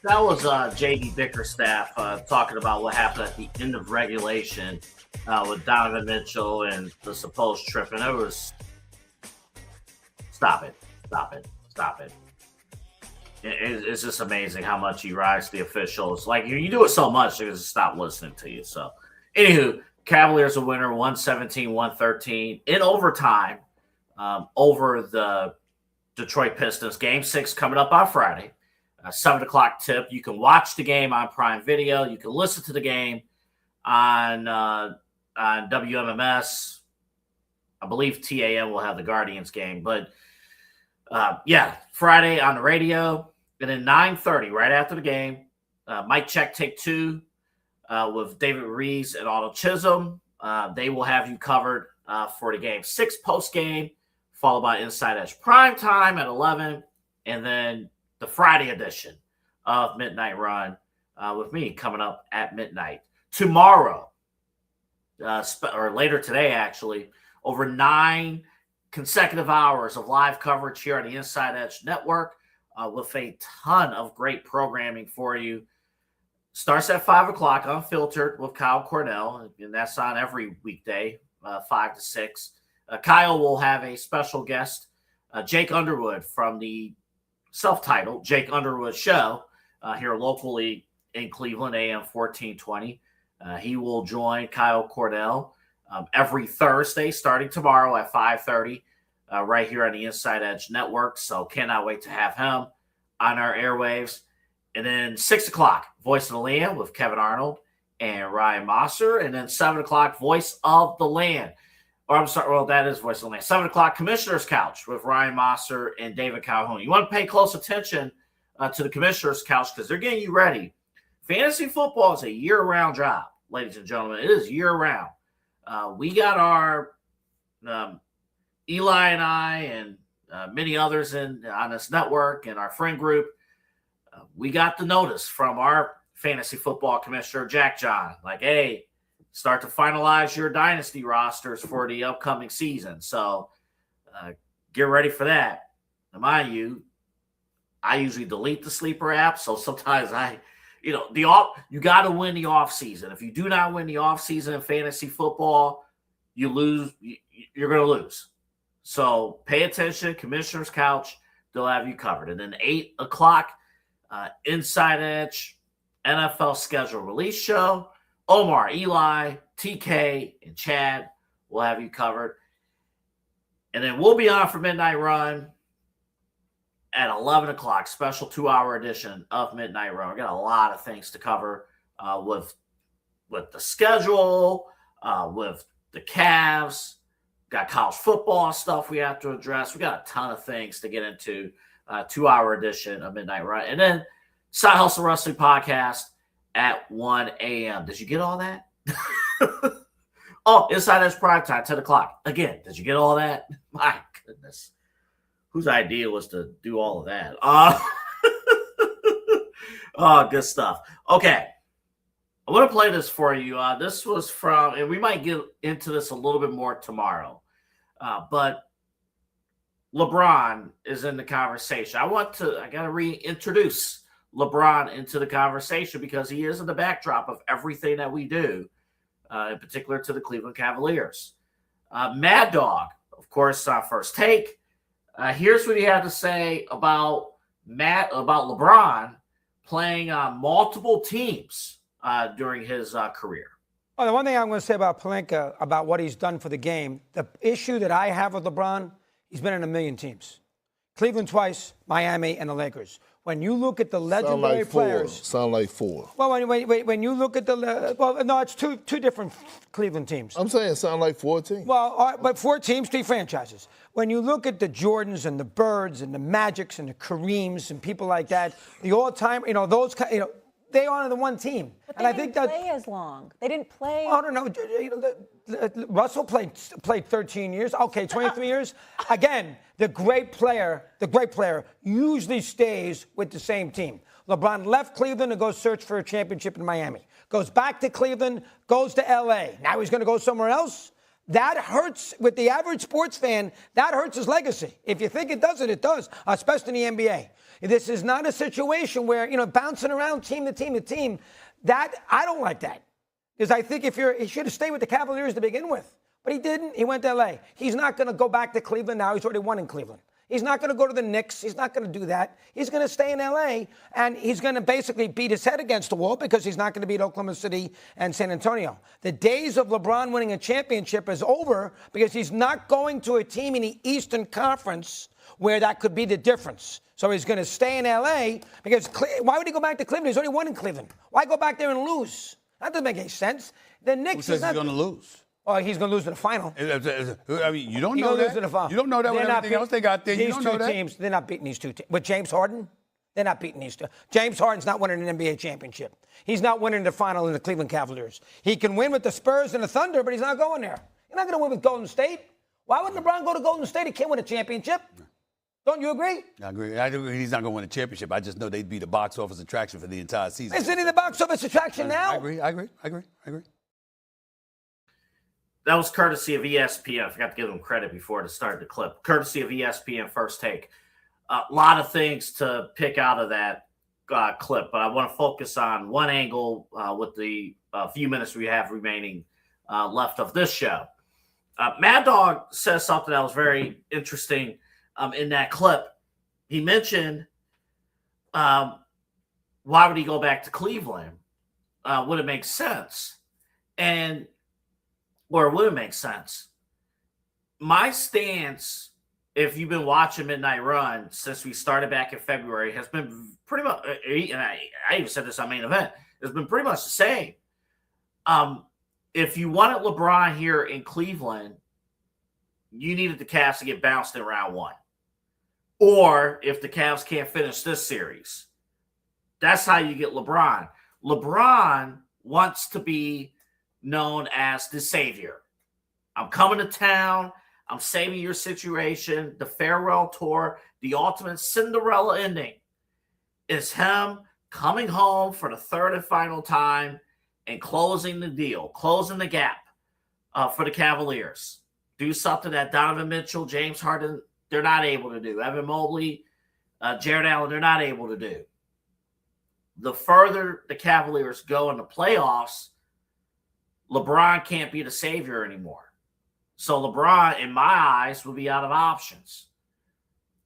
That was J.D. Bickerstaff talking about what happened at the end of regulation with Donovan Mitchell and the supposed trip. And it was, stop it. It's just amazing how much he rides the officials. Like, you do it so much, they just stop listening to you. So, anywho, Cavaliers a winner, 117-113 in overtime over the Detroit Pistons. Game 6 coming up on Friday. 7 o'clock tip. You can watch the game on Prime Video. You can listen to the game on WMMS. I believe TAM will have the Guardians game. But, Friday on the radio. And then 9:30, right after the game, Mike Check Take 2 with David Rees and Otto Chisholm. They will have you covered for the game 6 post-game, followed by Inside Edge Primetime at 11. And then the Friday edition of Midnight Run with me coming up at midnight. Tomorrow, or later today, actually, over 9 consecutive hours of live coverage here on the Inside Edge Network with a ton of great programming for you. Starts at 5 o'clock, Unfiltered with Kyle Cornell, and that's on every weekday, 5 to 6. Kyle will have a special guest, Jake Underwood from the self-titled Jake Underwood Show here locally in Cleveland, AM 1420. He will join Kyle Cornell every Thursday starting tomorrow at 5:30 right here on the Inside Edge Network. So cannot wait to have him on our airwaves. And then 6 o'clock, Voice of the Land with Kevin Arnold and Ryan Mosser. And then 7 o'clock, Voice of the Land. Or I'm sorry, well, that is Voice of the Land. 7 o'clock, Commissioner's Couch with Ryan Mosser and David Calhoun. You want to pay close attention to the Commissioner's Couch because they're getting you ready. Fantasy football is a year-round job, ladies and gentlemen. It is year-round. We got our Eli and I and many others on this network and our friend group. We got the notice from our fantasy football commissioner, Jack John, like, hey, start to finalize your dynasty rosters for the upcoming season. So get ready for that. Now, mind you, I usually delete the sleeper app. So sometimes you got to win the off season. If you do not win the off season in fantasy football, you lose. You're going to lose. So pay attention. Commissioner's Couch, they'll have you covered. And then 8 o'clock, Inside Edge NFL schedule release show. Omar, Eli, TK, and Chad will have you covered. And then we'll be on for Midnight Run at 11 o'clock, special 2-hour edition of Midnight Run. We got a lot of things to cover with the schedule, with the Cavs. Got college football stuff we have to address. We got a ton of things to get into. 2-hour edition of Midnight Run. And then Side Hustle Wrestling Podcast at 1 a.m. Did you get all that? Oh, Inside Edge Primetime, 10 o'clock. Again, did you get all that? My goodness. Whose idea was to do all of that? Oh, good stuff. Okay. I want to play this for you. This was from, and we might get into this a little bit more tomorrow, but LeBron is in the conversation. I got to reintroduce LeBron into the conversation because he is in the backdrop of everything that we do in particular to the Cleveland Cavaliers. Mad Dog, of course, First Take. Here's what he had to say about LeBron playing on multiple teams during his career. Well, the one thing I'm going to say about Pelinka, about what he's done for the game, the issue that I have with LeBron, he's been in a million teams. Cleveland twice, Miami, and the Lakers. When you look at the legendary players. Sound like four. Well, when you look at no, it's two different Cleveland teams. I'm saying sound like 4 teams. Well, but 4 teams, 3 franchises. When you look at the Jordans and the Birds and the Magics and the Kareems and people like that, the all-time, those, they are on the one team. But they didn't play as long. They didn't play. I don't know. Russell played 13 years. Okay, 23 years. Again, the great player usually stays with the same team. LeBron left Cleveland to go search for a championship in Miami. Goes back to Cleveland, goes to L.A. Now he's going to go somewhere else. That hurts with the average sports fan. That hurts his legacy. If you think it doesn't, it does, especially in the NBA. This is not a situation where, bouncing around team to team to team. That, I don't like that. Because I think he should have stayed with the Cavaliers to begin with. But he didn't. He went to L.A. He's not going to go back to Cleveland now. He's already won in Cleveland. He's not going to go to the Knicks. He's not going to do that. He's going to stay in L.A., and he's going to basically beat his head against the wall because he's not going to beat Oklahoma City and San Antonio. The days of LeBron winning a championship is over because he's not going to a team in the Eastern Conference where that could be the difference. So he's going to stay in L.A. because why would he go back to Cleveland? He's already won in Cleveland. Why go back there and lose? That doesn't make any sense. The Knicks. Who says he's going to lose? Oh, he's going to lose in the final. I mean, you don't know that. You don't know that with everything else they got there. You don't know that. These two teams, they're not beating these two teams. With James Harden, they're not beating these two. James Harden's not winning an NBA championship. He's not winning the final in the Cleveland Cavaliers. He can win with the Spurs and the Thunder, but he's not going there. He's not going to win with Golden State. Why would LeBron go to Golden State? He can't win a championship. Don't you agree? I agree. I agree. He's not going to win a championship. I just know they'd be the box office attraction for the entire season. Isn't he the box office attraction now? I agree. That was courtesy of ESPN. I forgot to give them credit before to start the clip. Courtesy of ESPN First Take. A lot of things to pick out of that clip, but I want to focus on one angle with the few minutes we have remaining left of this show. Mad Dog says something that was very interesting in that clip. He mentioned why would he go back to Cleveland? Would it make sense? Or would it make sense? My stance, if you've been watching Midnight Run since we started back in February, has been pretty much, and I even said this on Main Event, it's been pretty much the same. If you wanted LeBron here in Cleveland, you needed the Cavs to get bounced in round 1. Or if the Cavs can't finish this series, that's how you get LeBron. LeBron wants to be known as the savior. I'm coming to town. I'm saving your situation. The farewell tour, the ultimate Cinderella ending is him coming home for the third and final time and closing the deal, closing the gap for the Cavaliers. Do something that Donovan Mitchell, James Harden, they're not able to do. Evan Mobley, Jared Allen, they're not able to do. The further the Cavaliers go in the playoffs, LeBron can't be the savior anymore. So LeBron, in my eyes, will be out of options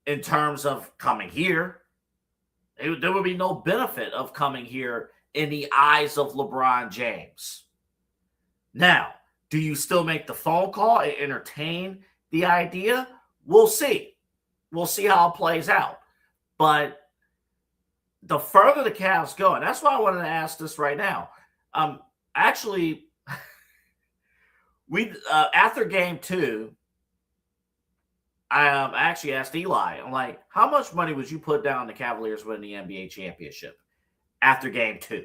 in terms of coming here. There would be no benefit of coming here in the eyes of LeBron James. Now, do you still make the phone call and entertain the idea? We'll see. We'll see how it plays out. But the further the Cavs go, and that's why I wanted to ask this right now. Actually, we after game 2, I actually asked Eli, I'm like, how much money would you put down the Cavaliers winning the NBA championship after game 2?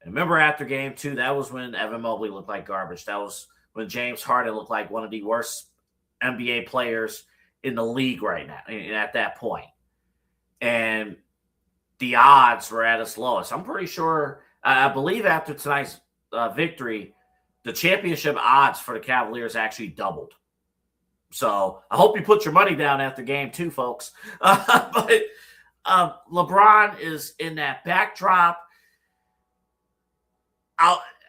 And remember, after game 2, that was when Evan Mobley looked like garbage. That was when James Harden looked like one of the worst NBA players in the league right now at that point. And the odds were at its lowest. I'm pretty sure, I believe after tonight's victory, the championship odds for the Cavaliers actually doubled. So I hope you put your money down after game 2, folks. But LeBron is in that backdrop.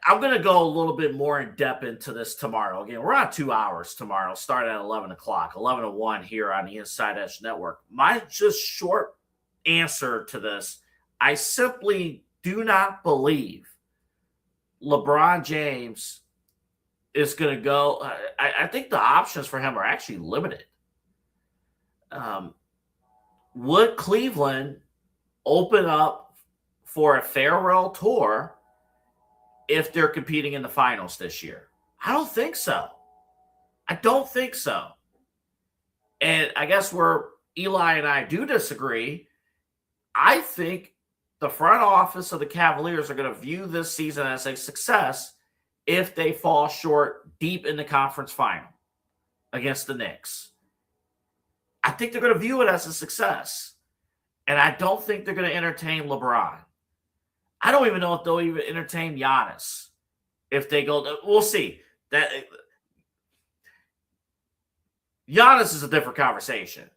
I'm going to go a little bit more in depth into this tomorrow. Again, we're on 2 hours tomorrow, starting at 11 o'clock, 11 to 1 here on the Inside Edge Network. My just short answer to this, I simply do not believe LeBron James is going to go. I think the options for him are actually limited. Would Cleveland open up for a farewell tour if they're competing in the finals this year? I don't think so. I don't think so. And I guess where Eli and I do disagree, I think the front office of the Cavaliers are going to view this season as a success if they fall short deep in the conference final against the Knicks. I think they're going to view it as a success. And I don't think they're going to entertain LeBron. I don't even know if they'll even entertain Giannis. If they go, we'll see. That Giannis is a different conversation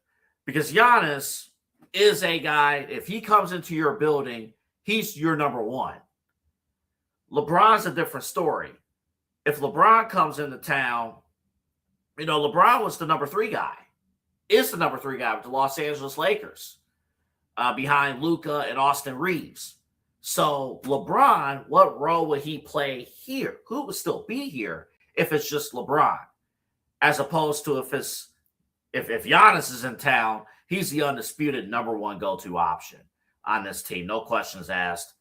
because Giannis is a guy, if he comes into your building, he's your number one. LeBron's a different story. If LeBron comes into town, LeBron was the number 3 guy, is the number 3 guy with the Los Angeles Lakers behind Luka and Austin Reeves. So LeBron, what role would he play here? Who would still be here if it's just LeBron? As opposed to if Giannis is in town, he's the undisputed number 1 go-to option on this team. No questions asked.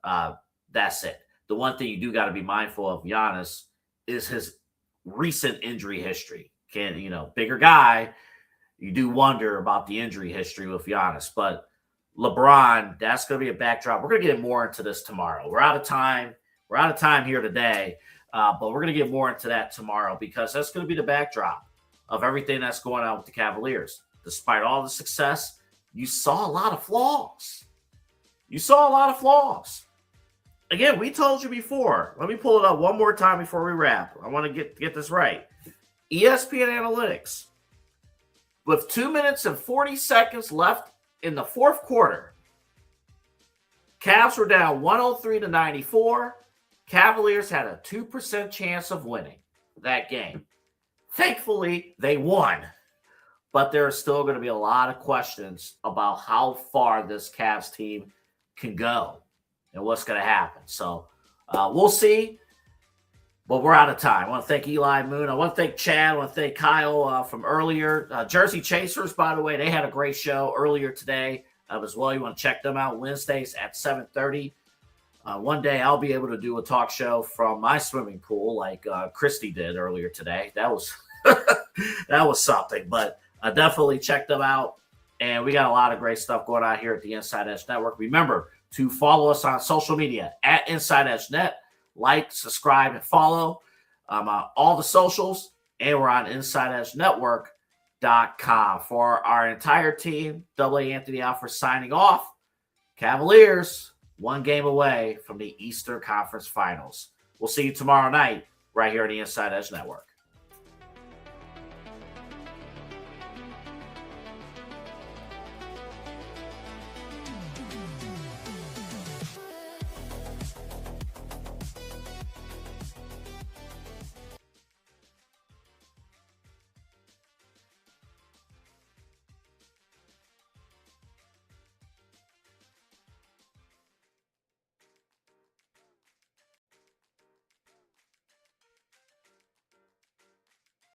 That's it. The one thing you do got to be mindful of Giannis is his recent injury history. Bigger guy, you do wonder about the injury history with Giannis. But LeBron, that's going to be a backdrop. We're going to get more into this tomorrow. We're out of time. We're out of time here today, but we're going to get more into that tomorrow because that's going to be the backdrop of everything that's going on with the Cavaliers. Despite all the success, you saw a lot of flaws. Again, we told you before. Let me pull it up one more time before we wrap. I want to get this right. ESPN Analytics, with 2 minutes and 40 seconds left in the fourth quarter, Cavs were down 103-94. Cavaliers had a 2% chance of winning that game. Thankfully, they won. But there are still going to be a lot of questions about how far this Cavs team can go and what's going to happen. So we'll see. But we're out of time. I want to thank Eli Moon. I want to thank Chad. I want to thank Kyle from earlier. Jersey Chasers, by the way, they had a great show earlier today as well. You want to check them out Wednesdays at 7:30. One day I'll be able to do a talk show from my swimming pool like Christy did earlier today. That was that was something. But definitely check them out. And we got a lot of great stuff going on here at the Inside Edge Network. Remember to follow us on social media at Inside Edge Net. Like, subscribe, and follow on all the socials. And we're on InsideEdgeNetwork.com. For our entire team, AA Anthony Alford signing off. Cavaliers, 1 game away from the Eastern Conference Finals. We'll see you tomorrow night right here on the Inside Edge Network.